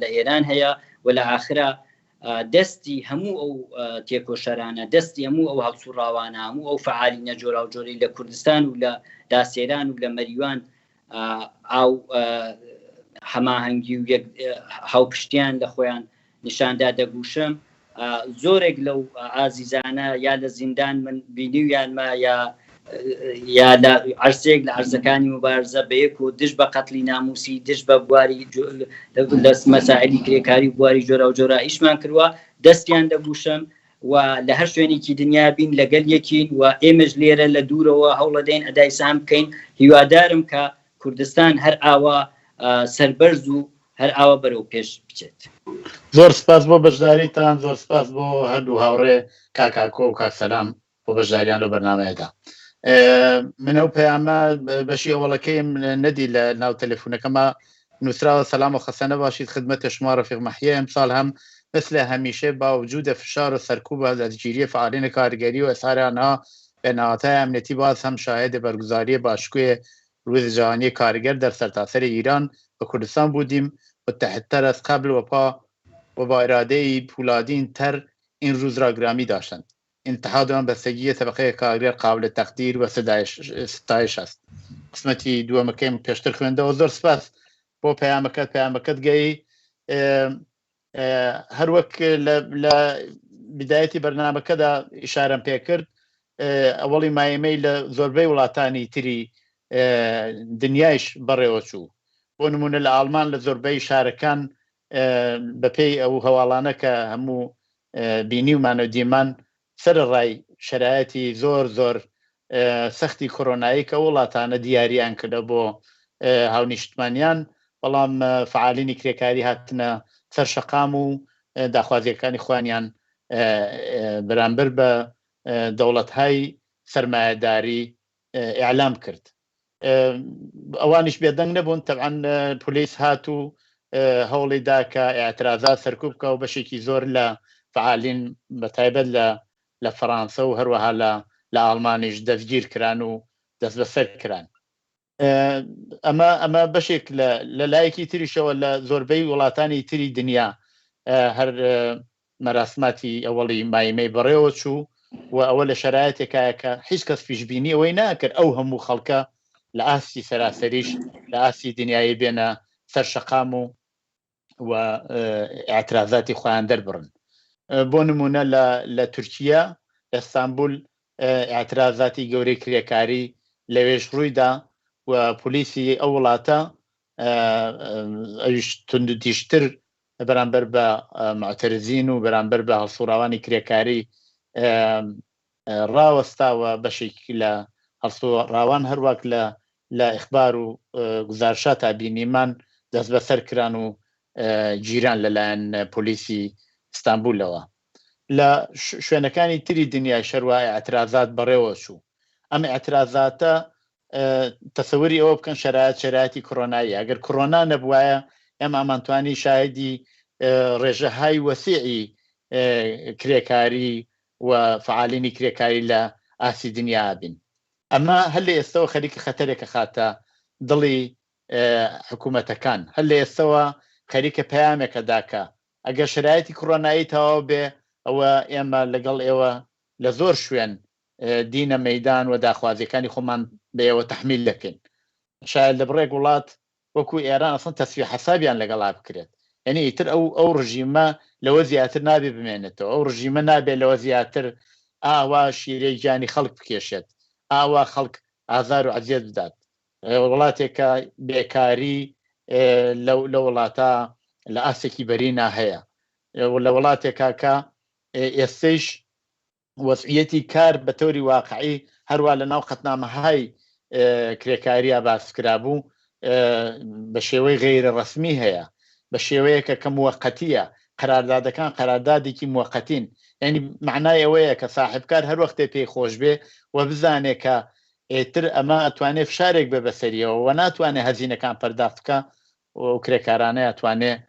لە ئێران هەیە و لە ئاخرا دەستی هەموو ئەو تێکۆشەرانە، دەستی هەموو ئەو هەڵسوڕاوانە، هەموو ئەو فعالینە جۆرا و جۆرەی لە کوردستان و لە داسێران و لە مەریوان ئاو هەماهەنگی و هاوپشتیان لە خۆیان نیشاندا دەگوشم. زۆرێک لەو ئازیزانە یا لە زیندان من بینیویانمە یا لە عەرزێک لە عەرزەکانی مبارزە بەیەک و دش بە قەتلی ناموسی، دش بە بواری لە مەسائلی کرێکاری بواری جۆرا و جۆرا ئیشمان کردووە، دەستیان دەگوشم و لە هەر شوێنێکی دنیا بین لەگەل یەکین و ئێمەش لێرە لە دوورەوە هەوڵەدەین ئەدای سام بکەین. هیوادارم کە کوردستان هەر ئاوا سەربەرز و هەر ئاوا بەرەو پێش بچێت. زۆر سپاس بۆ بەشداریتان، زۆر سپاس بۆ هەردوو هاوڕێ کاکاکۆ و کاکسەلام بۆ بەشداریان لە بەرنامەیەدا. من ئەو پەیامە بەشی ئەوڵەکەیم نەدی لە ناو تەلەفۆنەکەمە نووسراوە. سەلام و خەسە نەباشید خدمەت شما رفیق محیە. امسال هم مثل همیشه با وجود فشار و سرکوب و دستگیری فعالین کارگری و اظهار آنها به نهادهای امنیتی باز هم شاهد برگزاری باشگوی روز جهانی کارگر در سرتاسر ایران و کردستان بودیم. متحدتر از قبل و با اراده پولادین تر این روز را گرامی داشتند. اتحاد و همبستگی طبقه کارگر قابل تقدیر و ستایش است. قسمەتی دووەمەکەیم پێشتر خوێندەوە. زۆر سپاس بۆ پەیامەکەت گەی. هەر وەک لە بدایەتی بەرنامەکەدا ئیشارەم پێ کرد، ئەوەڵی مایەمەی لە زۆربەی وڵاتانی تری دنیایش بەڕێوە چوو. بۆ نمونە لە ئاڵمان لە زۆربەی شارەکان بەپێی ئەو هەواڵانە کە هەموو بینیومانە دیمان سەرڕای شەرایەتی زۆر سەختی کۆرۆنایی کە وڵاتانە دیاریان کردە بۆ هاونیشتمانیان، بەڵام فعالینی کرێکاری هاتنە سەر شەقام و داخوازیەکانی خوانیان بەرامبەر بە دەوڵەتهای سەرمایەداری ئیعلام کرد ئەوانیش بێدەنگ نەبوون تەبعاً پۆلیس هاتوو هەوڵی دا کە ئاعترازات سەرکوب بکە و بەشێکی زۆر لە فعالین بەتایبەت لە فەڕەنسا و هەروەها لە ئاڵمانیش دەستگیر کران و دەست بەسەر کران ئەمە بەشێک لە لایەکی تریشەوە لە زۆربەی وڵاتانی تری دنیا هەر مەراسماتی ئەوەڵی مایمەی بەڕێوە چوو و ئەوە لە شەرایەتێکایە کە هیچ کەس پیشبینی ئەوەی ناکرد ئەو هەموو خەڵکە لە ئاسی سەراسەریش لە ئاسی دنیای بێنە سەر شەقام و ئاعترازاتی خۆیان دەربڕن بۆ نمونە لە تورکیا ئەستانبول ئاعترازاتی گەورەی کرێکاری لەوێش ڕوویدا و پۆلیسی ئەو وڵاتە ئەویش توندوتیشتر بەرامبەر بە معتەرزین و بەرامبەر بە هەڵسوڕاوانی کرێکاری ڕاوەستاوە بەشێکی لە هەڵسوڕاوان هەروەک لە ئیخبار و گزارشات بینیمان دەست بەسەر کران و جیران لەلایەن پۆلیسی ئیستانبولەوە لە شوێنەکانی تری دنیای شەروای ئاعترازات بەڕێوە چوو ئەم ئاعترازاتە تەسەوری ئەوە بکەن شەرایەتی کۆرۆنایی ئەگەر کۆرۆنا نەبوایە ئێمە ئەمانتوانی شایدی ڕێژەهای وەسیعی کرێکاری و فعالینی کرێکاری لە ئاسی دنیا بین ئەمە هەر لە ئێستەوە خەریکە خەتەرێکە خاتە دڵی حکوومەتەکان هەر لە ئێستەوە خەریکە پەیامێکە داکە ئەگەر شرایەتی کۆرۆنایی تەواو بێ ئەوە ئێمە لەگەڵ ئێوە لە زۆر شوێن دینە مەیدان و داخوازیەکانی خۆمان بێەوە تەحمیل دەکەین شاید لە بڕێک وڵات وەکو ئێران ئەسڵ تەسویە حەسابیان لەگەڵا بکرێت یعنی ئیتر ئەو ڕژیمە لەوە زیاتر نابێ بمێنێتەوە ئەو ڕژیمە نابێت لەوە زیاتر ئاوا شیرەی گیانی خەڵک بکێشێت ئاوا خەڵک ئازار و عەزیەت بدات وڵاتێکە بێکاری لە وڵاتە لە ئاسێکی بەرینا هەیە لە وڵاتێکا کە ئێستەیش وەزعیەتی کار بە تۆری واقعی هەروە لە ناو قەتنامەهای کرێکاریە باسکرا بوو بە شێوەی غەیرە ڕەسمی هەیە بە شێوەیەکە کە موەقەتیە قەراردادەکان قەراردادێکی موەقەتین یعنی معنای ئەوەیە کە ساحبکار هەر وەختێ پێی خۆش بێ و بزانێت کە ئێتر ئەمە ئەتوانێت فشارێک بێ بەسەریەوە و ناتوانێت هەزینەکان پەرداخکە و کرێکارانە ئەتوانێت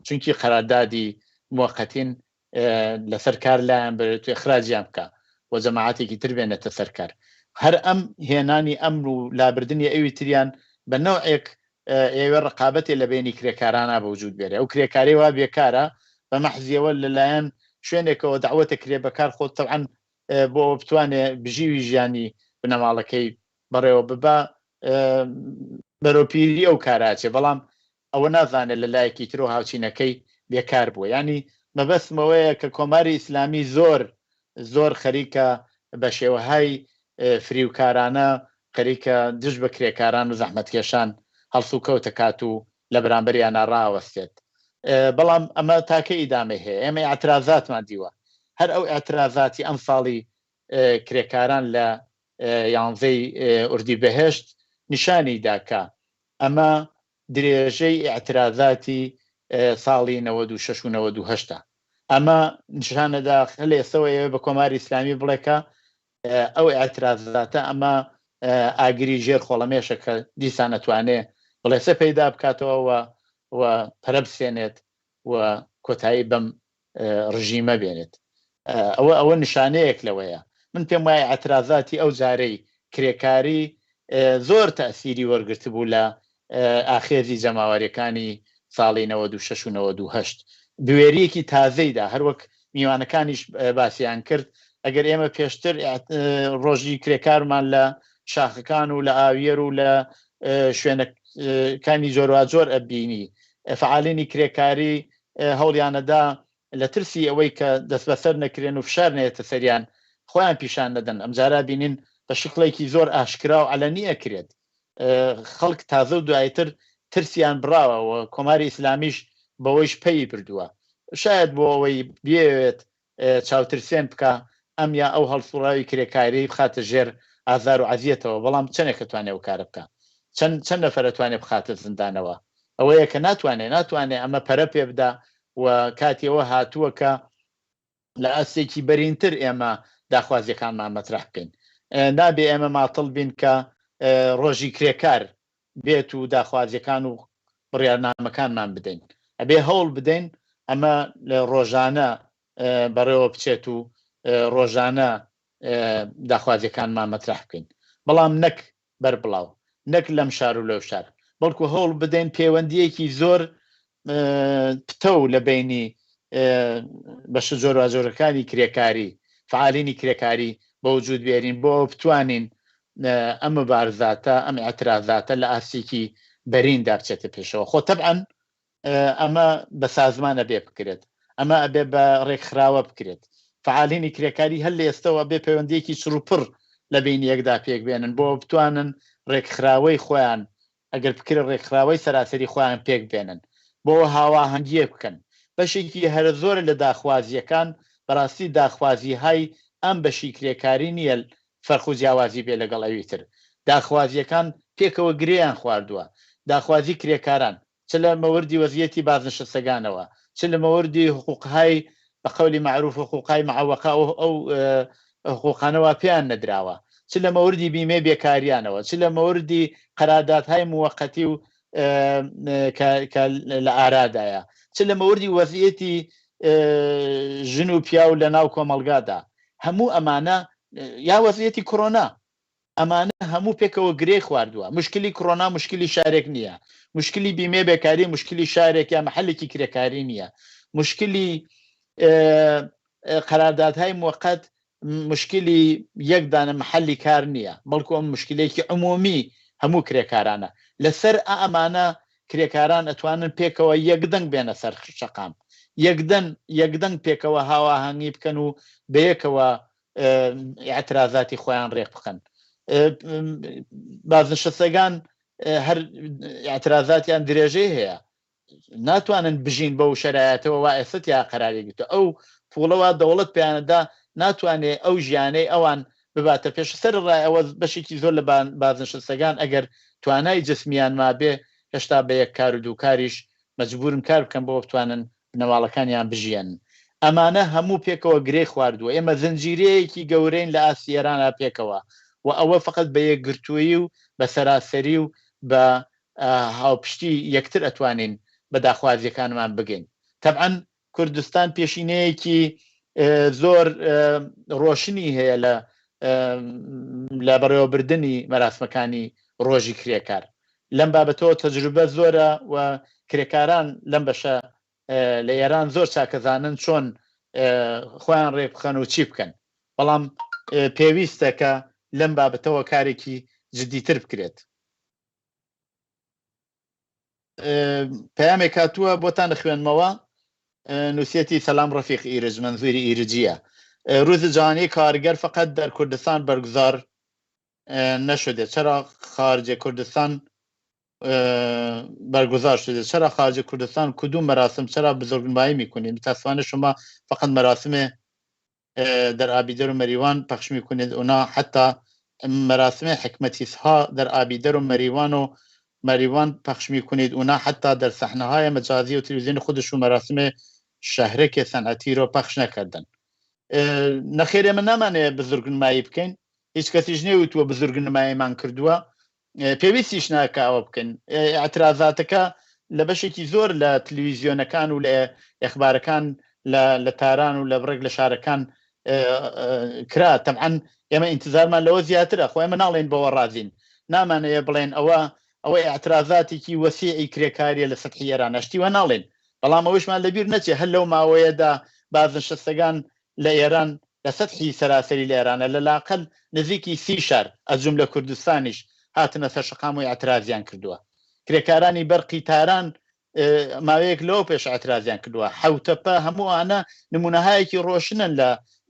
چونکی قەراردادی موەقەتین لەسەر کار لایەن بێت اخراجیان بکە و جەماعەتێکی تر بێنێتە سەرکار هەر ئەم هێنانی ئەمر و لابردنی ئەوی تریان بە نەوعێک ئێوە ڕقابەتێ لە بینی کرێکارانە بەوجود بێرێ ئەو کرێکاری وا بێکارە بە مەحزیەوە لەلایەن شوێنێکەوە دعوەتە کرێ بەکار خۆت تەبعاً بۆ بتوانێت بژیوی ژیانی بنەماڵەکەی بەڕێوە ببە بەرەوپیری ئەو کاراچێ بەڵام ئەوە نازانێت لە لایەکی تر و هاوچینەکەی بێکار بووە ینی مەبەستمەوەیە کە کۆماری ئیسلامی زۆر خەریکە بە شێوەهای فریوکارانە خەریکە دژ بە کرێکاران و زەحمەتکێشان هەڵسو کەوتە کات و لە بەرامبەریانە ڕاوەستێت بەڵام ئەمە تاکە ئیدامە هەیە ئێمە ئاعترازاتمان دیوە هەر ئەو ئاعترازاتی ئەم ساڵی کرێکاران لە 11 ئوردیبەهێشت نیشانی داکە ئەمە درێژەی ئاعترازاتی ساڵی 96 و 98 ئەمە نیشانەدا لە ئێستەوە بە کۆماری ئیسلامی بڵێکە ئەو ئاعترازاتە ئەمە ئاگری ژێر خۆڵەمێشە کە دیسان نەتوانێ بڵێسە پەیدا بکاتەوە و پەرە بسێنێت و کۆتایی بەم ڕژیمە بێنێت ئەوە نیشانەیەک لەوەیە من پێم وایە ئاعترازاتی ئەو جارەی کرێکاری زۆر تەئسیری وەرگرت بوو لە ئاخێزی جەماوەریەکانی ساڵی 96 و 98 بوێریەکی تازەیدا هەروەک میوانەکانیش باسییان کرد ئەگەر ئێمە پێشتر ڕۆژی کرێکارمان لە شاخەکان و لە ئاویێر و لە شوێنەکانی جۆرواجۆر ئەبینی فعالینی کرێکاری هەوڵیانەدا لە ترسی ئەوەی کە دەست بەسەر نەکرێن و فشار نێتە سەریان خۆیان پیشان دەدەن ئەمجارا بینین بە شکڵێکی زۆر ئاشکرا و عەلەنیە کرێت خەڵک تازە و دوایتر ترسیان بڕاوە و کۆماری ئیسلامیش بەوەیش پێی بردووە شاید بۆ ئەوەی بێوێت چاوترسێن بکە ئەم یا ئەو هەڵسوڕاوی کرێکاری بخاتە ژێر ئازار و عەزیەتەوە بەڵام چەندێکە توانێت و کارە بکە چەند نەفەرە توانێت بخاتە زیندانەوە ئەوەیە کە ناتوانێت ئەمە پەرە پێ بدا و کاتیەوە هاتووە کە لە ئەسێکی بەرینتر ئێمە داخوازیەکانمان مەطرح بکەین نابێ ئێمە ماتڵ بین کە ڕۆژی کرێکار بێت و داخوازیەکان و بڕیارنامەکانمان بدەین ئەبێ هەوڵ بدەین ئەمە ڕۆژانە بەڕێوە بچێت و ڕۆژانە داخوازیەکانمان مەترح بکەین بەڵام نەک بەربڵاو نەک لەم شار و لەو شار بەڵکو هەوڵ بدەین پەیوەندیەکی زۆر پتە و لە بینی بەشە جۆرەکانی کرێکاری فعالینی کرێکاری بە وجود بێرین بۆ بتوانین ئەم مبارزاتە ئەم ئەترازاتە لە ئاسیکی بەریندا بچێتە پێشەوە خۆ تەبعەن ئەمە بە سازمانە بێ بکرێت ئەمە ئەبێ بە ڕێکخراوە بکرێت فعالینی کرێکاری هەر لە ئێستەوە بێ پەیوەندیەکی چڕوپڕ لە بین یەکدا پێک بێنن بۆ بتوانن ڕێکخراوەی خۆیان ئەگەر بکرێت ڕێکخراوەی سەراسەری خۆیان پێک بێنن بۆ هاواهەنگیە بکەن بەشێکی هەرە زۆرە لە داخوازیەکان بەڕاستی داخوازی های ئەم بەشی کرێکاری نییە فەرق و جیاوازی بێ لەگەڵ ئەوی تر داخوازیەکان پێکەوە گرێیان خواردووە داخوازی کرێکاران چ لە مەوردی وەزیەتی بازنشستەکانەوە چ لە مەوردی حقوقهای بە قەولی معروف و حقوقهای معوەقە ئەو حقوقانەوە پێیان نەدراوە چ لە مەوردی بیمێ بێکاریانەوە چ لە مەوردی قەراردادهای موەقەتی و لە ئارادایە چ لە مەوردی وەزیەتی ژن و پیا و لە ناو کۆمەڵگادا هەموو ئەمانە یا وەزیەتی کۆرۆنا ئەمانە هەموو پێکەوە گرێ خواردووە مشکلی کۆرۆنا مشکلی شارێک نییە مشکلی بیمێ بێکاری مشکلی شارێک یا محلێکی کرێکاری نییە مشکلی قەراردادهای موقت مشکلی یەکدانە محلی کار نییە بەڵکو ئەم مشکلێکی عمومی هەموو کرێکارانە لەسەر ئەمانە کرێکاران ئەتوانن پێکەوە یەکدەنگ بێنە سەر شەقام یەکدەنگ پێکەوە هاواهەنگی بکەن و بەیەکەوە ئاعترازاتی خۆیان ڕێک بکەن بازنشستەکان هەر ئاعترازاتیان درێژەی هەیە ناتوانن بژین بەو شەرایەتەوە وا ئێستیا قەرارێگیتە ئەو پوڵەوە دەوڵەت پێیانەدا ناتوانێت ئەو ژیانەی ئەوان بباتە پێش سەر ڕای ئەوە بەشێکی زۆر لە بازنشستەکان ئەگەر توانای جسمیان مابێ هێشتا بە یەک کار و دووکاریش مەجبورن کار بکەن بۆ بتوانن بنەماڵەکانیان بژێن ئەمانە هەموو پێکەوە گرێ خواردووە ئێمە زنجیرەیەکی گەورەین لە ئاسیێرانە پێکەوە و ئەوە فقط بە یەکگرتووی و بە سەراسەری و بە هاوپشتی یەکتر ئەتوانین بە داخوازیەکانمان بگەین تەبعەن کوردستان پێشینەیەکی زۆر ڕۆشنی هەیە لە بەڕێوەبردننی مەراسمەکانی ڕۆژی کرێکار لەم بابەتەوە تەجروبە زۆرە و کرێکاران لەم بەشە لە ئێران زۆر چاکەزانن چۆن خۆیان ڕێ بخەن و چی بکەن بەڵام پێویستە کە لەم بابەتەوە کارێکی جدیتر بکرێت پەیامێک هاتووە بۆتان خوێنمەوە نووسەتی سەلام ڕەفیق ئیرج منزوری ئیرجیە روز جهانی کارگر فقط در کردستان برگزار نشده چرا خارج کردستان برگزار شده چرا خارج کردستان کدوم مراسم چرا بزرگنمایی میکنید متاسفانه شما فقط مراسم در آبیدر و مریوان پخش میکنید اونا حتی مراسم حکمتی ها در آبیدر و مریوان پخش میکنید اونا حتی در صحنه های مجازی و تلویزیون خودشون مراسم شهرک صنعتی رو پخش نکردن نەخێرێ من نامانەیە بزرگنمایی بکەین هیچ کەسیش نێوتووە بزرگنماییمان کردووە پێویستیش ناکاوە بکەین ئاعترازاتەکە لە بەشێکی زۆر لە تلویزیۆنەکان و لە ئەخبارەکان لە تاران و لە بڕێک لە شارەکان کرا تەبعەن ئێمە ئینتزارمان لەوە زیاترە خۆ ئێمە ناڵێن بەوە ڕازین نامانەیە بڵێن ئەوەی ئاعترازاتێکی وەسیعی کرێکاریە لە سەتحی ئێران هەشتیوە ناڵێن بەڵام ئەوەشمان لەبیر نەچێ هەر لەو ماوەیەدا بازنشستەکان لە ئێران لە سەتحی سەراسەری لە ئێرانە لەلاقل نزیکی 30 شار ئەجوم لە کوردستانیش هاتنە سەر شەقام و ئاعترازیان کردووە کرێکارانی بەرقی تاران ماوەیەک لەوە پێش ئاعترازیان کردووە حوتەپە هەمووانە نمونەهایەکی ڕۆشنن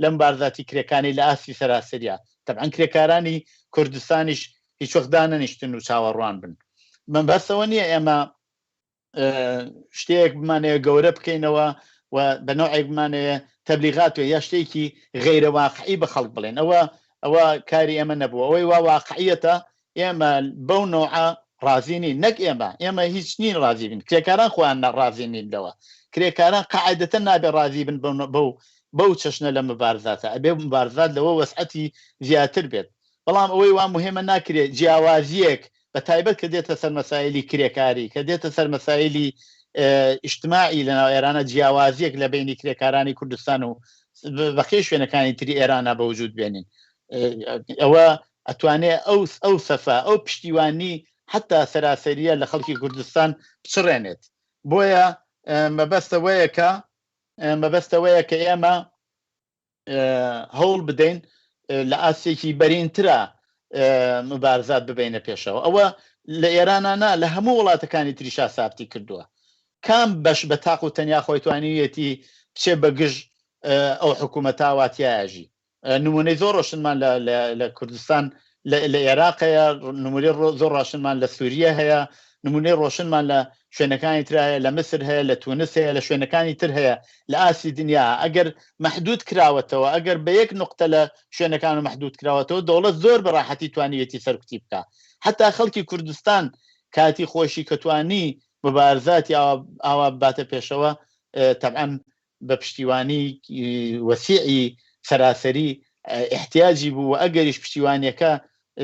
لە مبارزاتی کرێکانی لە ئاسی سەراسەریە تەبعەن کرێکارانی کوردستانیش هیچ وەخت دانەنیشتن و چاوەڕوان بن من بەسەوە نییە ئێمە شتێک بمانەیە گەورە بکەینەوە و بە نوعێک بمانەیە تەبلیغات و یا شتێکی غیرە واقعی بە خەڵک بڵێن ئەوە کاری ئێمە نەبووە ئەوەی وا واقعیەتە ئێمە بەو نوعە ڕازینی نەک ئێمە هیچ نین ڕازی بن کرێکاران خۆیان ڕازینین لەوە کرێکاران قاعدەتە نابێ ڕازی بن بەو چەشنە لە مبارزاتە ئەبێ مبارزات لەوە وەسعەتی زیاتر بێت بەڵام ئەوەی وا مهمە ناکرێت جیاوازیەک بە تایبەت کە دێتە سەر مەسایلی کرێکاری کە دێتە سەر مەسایلی ئیجتماعی لەناو ئێرانە جیاوازیەک لە بینی کرێکارانی کوردستان و بەخێ شوێنەکانی تری ئێرانە بە وجود بێنین ئەوە ئەتوانێت ئەو سەفا ئەو پشتیوانی حتا سەراسەریە لە خەڵکی کوردستان بچڕێنێت بۆیە مەبەستەوەیە کە ئێمە هەوڵ بدەین لە ئاسێکی بەرینترە مبارزات ببینە پێشەوە ئەوە لە ئێرانانە لە هەموو وڵاتەکانی تریشا سابتی کردووە کام بەش بە تاق و تەنیا خۆی توانیویەتی بچێ بەگژ ئەو حکوومەتە واتیایژی نمونەی زۆر ڕۆشنمان لە کوردستان لە عێراقەیە نمونەی زۆر ڕۆشنمان لە سووریە هەیە نمونەی ڕۆشنمان لە شوێنەکانی تر هەیە لە مصر هەیە لە تونس هەیە لە شوێنەکانی تر هەیە لە ئاسی دنیا ئەگەر مەحدود کراوەتەوە ئەگەر بە یەک نقطە لە شوێنەکان و مەحدود کراوەتەوە دەوڵەت زۆر بەڕاحەتی توانیوێتی سەرکوتی بکە حتا خەڵکی کوردستان کاتی خۆشی کە توانی مبارزاتی ئاوا باتە پێشەوە تەبعاً بە پشتیوانی وەسیعی سەراسەری احتیاجی بوو ئەگەریش پشتیوانیەکە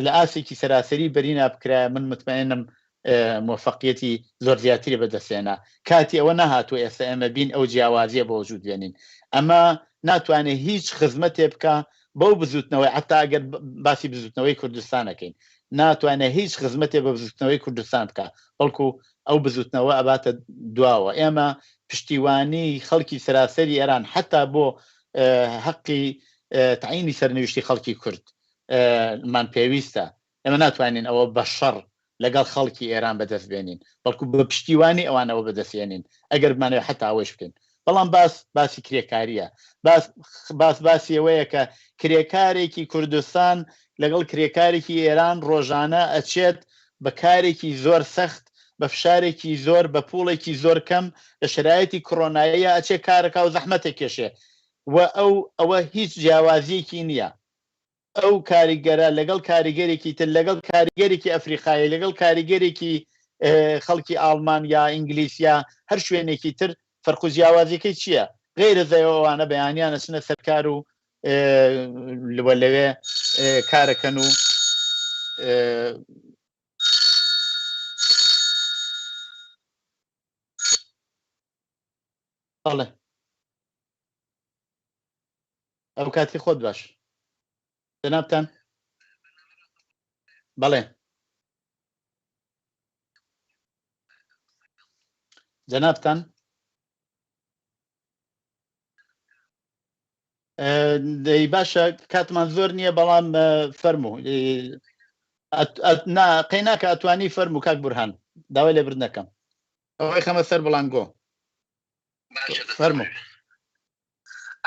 لە ئاسێکی سەراسەری بەرینا بکرایە من مطمئنم موفقیەتی زۆر زیاتری بەدەستێنا کاتی ئەوە نەهاتوە ئێستا ئێمە بین ئەو جیاوازیە بە وجود بێنین ئەمە ناتوانێت هیچ خزمەتێ بکە بەو بزوتنەوەی حتا ئەگەر باسی بزوتنەوەی کوردستانەکەین ناتوانێت هیچ خزمەتێ بە بزوتنەوەی کوردستان بکە بەڵکو ئەو بزوتنەوە ئەباتە دواوە ئێمە پشتیوانی خەڵکی سەراسەری ئێران حتا بۆ حەقی تعینی سەرنوشتی خەڵکی کورد مان پێویستە ئێمە ناتوانین ئەوە بە شەڕ لەگەڵ خەڵکی ئێران بەدەست بێنین بەڵکو بە پشتیوانی ئەوانەوە بەدەستێنین ئەگەر بمانەوە حتا ئەوەش بکەین بەڵام باسی کرێکاریە باسی ئەوەیە کە کرێکارێکی کوردستان لەگەڵ کرێکارێکی ئێران ڕۆژانە ئەچێت بە کارێکی زۆر سەخت بە فشارێکی زۆر بە پوڵێکی زۆر کەم لە شرایەتی کۆڕۆناییە ئەچێ کارەکە و زەحمەتێک کێشێ و ئەوە هیچ جیاوازیەکی نییە ئەو کاریگەرە لەگەڵ کاریگەرێکی تر لەگەڵ کاریگەرێکی ئەفریقایی لەگەڵ کاریگەرێکی خەڵکی ئاڵمان یا ئینگلیسیا هەر شوێنێکی تر فەرق و جیاوازیەکەی چییە غیرە زەوانە بەیانیانە چنە سەرکار و لەوێ کارەکەن و بەڵێ ئەو کاتی خۆت باش جەنابتان بەڵێ جەنابتان دەی باشە کاتمان زۆر نییە بەڵام فەرموو قەی ناکە ئەتوانی فەرموو کاک بورهان داوای لێبرد نەکەم ئەوەی خەمە سەر بڵانگۆ فەرموو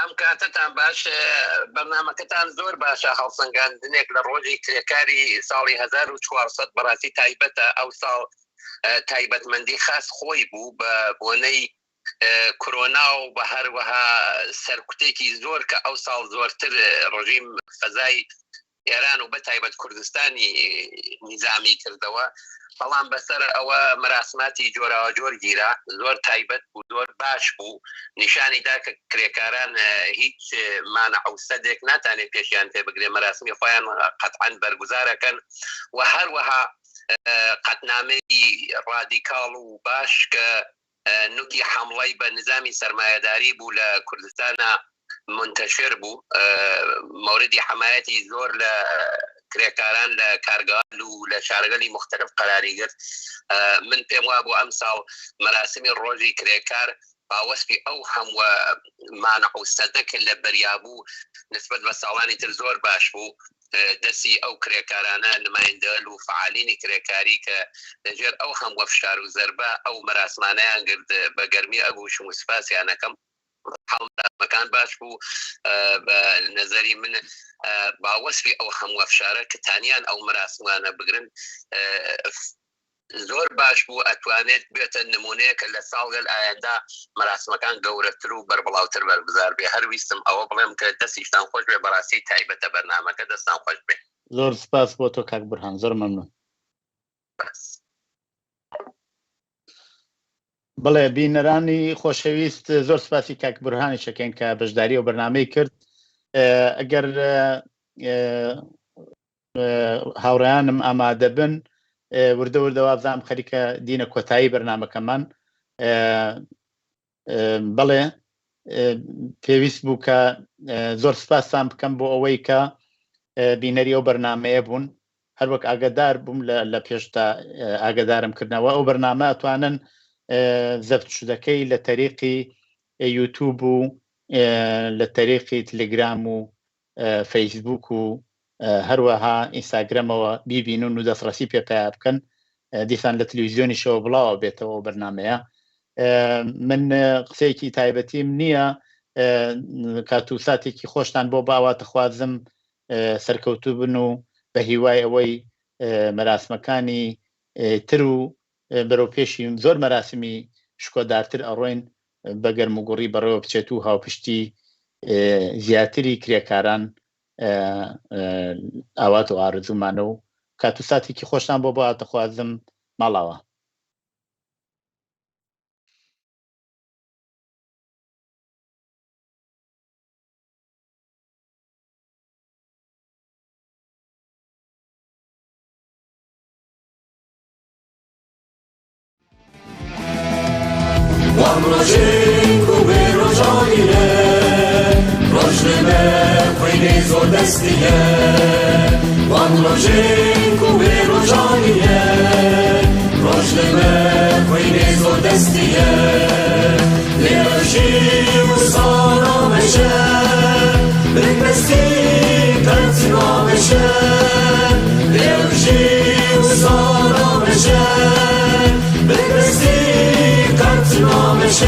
ئەم کاتتان باش بەرنامەکەتان زۆر باشە هەڵسەنگاندنێک لە ڕۆژی کرێکاری ساڵی 1400 بەڕاستی تایبەتە ئەو ساڵ تایبەتمەندی خاص خۆی بوو بە بۆنەی کۆرۆنا و بە هەروەها سەرکوتێکی زۆر کە ئەو ساڵ زۆرتر ڕژیم فەزای ئێران و بە تایبەت کوردستانی نیزامی کردەوە بەڵام بەسەر ئەوە مراسماتی جۆراوە جۆر گیرا زۆر تایبەت بوو زۆر باش بوو نیشانی دا کە کرێکاران هیچ مانع و سەدێک ناتانێت پێشیان پێ بگرێ مەراسمی خۆیان قەتعاً بەرگوزارەکەن و هەروەها قەتنامەی ڕادیکاڵ و باش کە نوکی حمڵەی بە نظامی سەرمایەداری بوو لە کوردستانە منتشر بوو موردی حمایەتی زۆر لە کرێکاران لە کارگال و لە شارگەلی مختلف قەراری گرت من پێم وا بوو ئەم ساڵ مەراسمی ڕۆژی کرێکار باوەسپی ئەو هەموو مانع و سەدەک لە بەریابوو نسبەت بە ساڵانی تر زۆر باش بوو دەستی ئەو کرێکارانە نمایندەل و فعالینی کرێکاری کە لەژێر ئەو هەموو فشار و زەربە ئەو مەراسمانەیان گرت بە گەرمی ئەبووشم و سپاسیانەکەم مەکان باش بوو بە نەزەری من باوەسپی ئەو هەموو فشارە کە تانیان ئەو مەراسمانە بگرن زۆر باش بوو ئەتوانێت بێتە نمونەیەکە لە ساڵگەل ئایندا مەراسمەکان گەورەتر و بەربڵاوتر بەرگوزار بێ هەرویستم ئەوە بڵێم کە دەستیشتان خۆش بێ بەڕاستی تایبەتە بەرنامەکە دەستان خۆش بێ زۆر سپاس بۆ تۆ کاک بورهان زۆر مەمنون بڵێ بینەرانی خۆشەویست زۆر سپاسی کاک بورهانی شەکەین کە بەشداری و بەرنامەی کرد ئەگەر هاوڕێیانم ئامادە بن وردە وردەوە بزانم خەریکە دینە کۆتایی بەرنامەکەمان بەڵێ پێویست بوو کە زۆر سپاسان بکەم بۆ ئەوەی کە بینەری ئەو بەرنامەیە بوون هەروەک ئاگادار بووم لە پێشتا ئاگدارم کردنەوە ئەو بەرنامە ئەتوانن زەفت شدەکەی لە تەریقی یوتیوب و لە تەریقی تلگرام و فەیسبوک و هەروەها ئینستاگرامەوە بیبینون و دەستڕەسی پێپیا بکەن دیسان لە تەلەڤیزیۆنی شەوە بڵاوە بێتەوە بەرنامەیە من قسەیەکی تایبەتیم نییە کات و ساتێکی خۆشتان بۆ باواتە خوازم سەرکەوتوو بن و بە هیوای ئەوەی مەراسمەکانی تر و بەرەو پێشی زۆر مەراسمی شکۆدارتر ئەڕۆین بە گەرم و گوڕی بەڕێوە بچێت و هاوپشتی زیاتری کرێکاران ئاوات و ئارزومانە و کات و ساتێکی خۆشتان بۆ باواتە خوازم ماڵاوە. Wan rojinku be rojaniye Rojneme khweyne zor destiye Wan rojinku be rojaniye Rojneme khweyne zor destiye Levji u sana meşe Bekmesti kaltina meşe Levji u sana meşe Bekmesti نامشه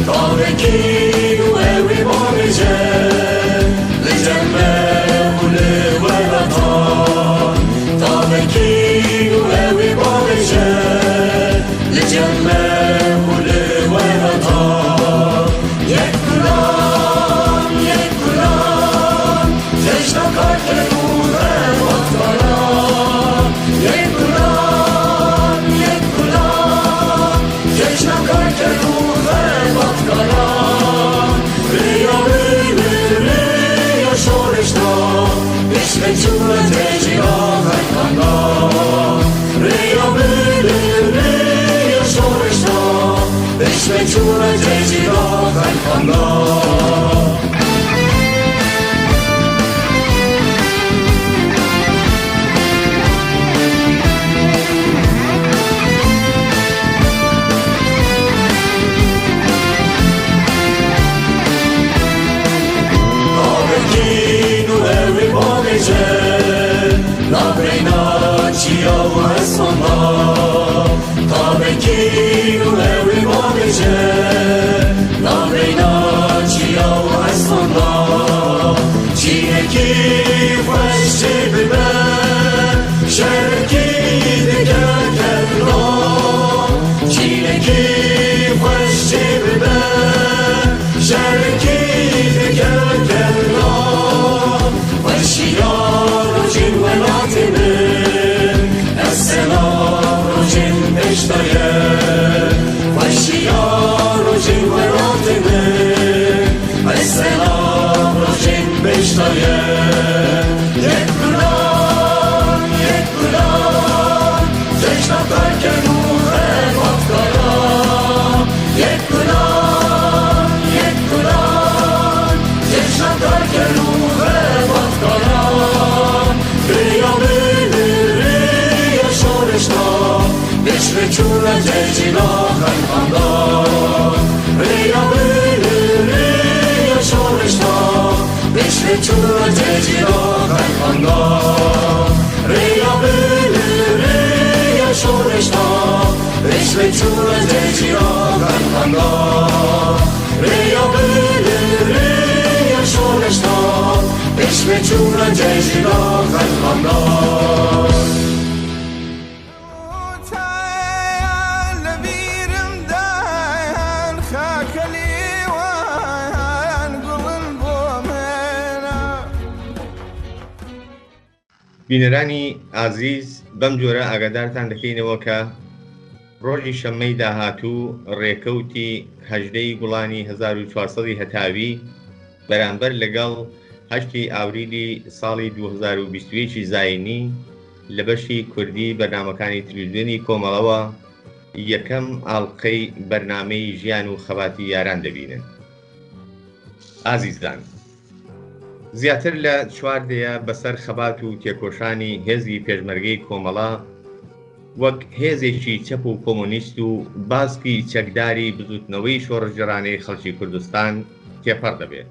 تا بکی و اوی بامشه لجمه و لولتان تا بکی و اوی بامشه لجمه و لولتان یک کلام جشن کار که روزه وقتاران یک کلام جشن کار که روزه وقتاران ریا شورشتا عشق جور تجی آخر کندان ریا شورشتا عشق جور تجی آخر کندان Labreinaccia u esmanda Tabekinu evi babice Labreinaccia u esmanda Çineki fışçı bibe Şerki diker kendra Çineki fışçı bibe Şerki diker kendra Fışçılar ucin velatimin Esselam ucin beştaye Fışçılar ucin velatimin Esselam ucin beştaye Yekkulan Zeşna terken uğre vatkara Yekkulan Zeşna terken uğre vatkara Rıya şorişta Beşve çura tecila khankanda Rıya şorişta Beşve çura tecila khankanda Rıya şorişta Beşve çura tecila khankanda Rıya şorişta Beşve çura tecila khankanda بینەرانی ئازیز بەم جۆرە ئاگادارتان دەکەینەوە کە ڕۆژی شەممەی داهاتوو ڕێکەوتی 18 گوڵانی 1400 هەتاوی بەرامبەر لەگەڵ 8 ئاوریلی ساڵی 2021 زاینی لە بەشی کوردی بەرنامەکانی تلویزیۆنی کۆمەڵەوە یەکەم ئاڵلقەی بەرنامەی ژیان و خەباتی یاران دەبینن. ئازیزان، زیاتر لە 4 بەسەر خەبات و تێکۆشانی هێزی پێشمەرگەی کۆمەڵە وەک هێزێکی چەپ و کۆمۆنیست و باسکی چەکداری بزوتنەوەی شۆڕژگەرانەی خەڵکی کوردستان تێپەڕ دەبێت.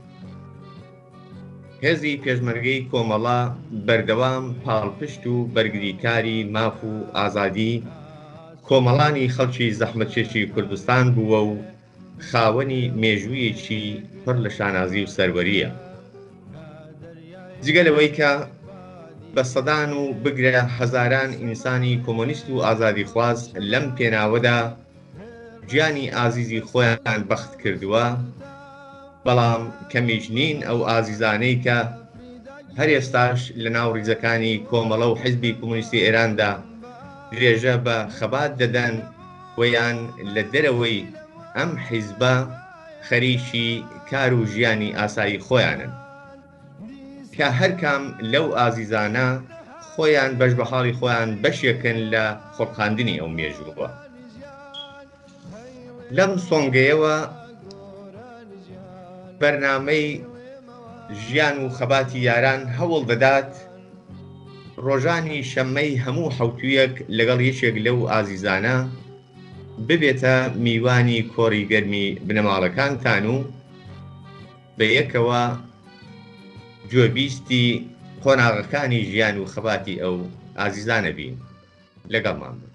هێزی پێشمەرگەی کۆمەڵە بەردەوام پاڵپشت و بەرگریکاری ماف و ئازادی کۆمەڵانی خەڵکی زەحمەتکێشی کوردستان بووە و خاوەنی مێژوویەکی پڕ لە شانازی و سەروەریە. جگە لەوەی کە بە سەدان و بگرە هەزاران ئینسانی کۆمۆنیست و ئازادی خواز لەم پێناوەدا گیانی ئازیزی خۆیان بەخت کردووە، بەڵام کەمیش نین ئەو ئازیزانەی کە هەر ئێستاش لە ناو ڕیزەکانی کۆمەڵە و حیزبی کۆمۆنیستی ئێراندا درێژە بە خەبات دەدەن ویان لە دەرەوەی ئەم حیزبە خەریکی کار و ژیانی ئاسایی خۆیانن، کە هەرکام لەو ئازیزانە خۆیان بەش بە حاڵی خۆیان بەشێکن لە خۆڵقاندنی ئەو مێژووە. لەم سۆنگەیەوە بەرنامەی ژیان و خەباتی یاران هەوڵ دەدات ڕۆژانی شەممەی هەموو حەوتویەک لەگەڵ یەکێک لەو ئازیزانە ببێتە میوانی کۆڕی گەرمی بنەماڵەکانتان و بە یەکەوە گوێبیستی قۆناغەکانی ژیان و خەباتی ئەو ئازیزانە بین. لەگەڵمان بن.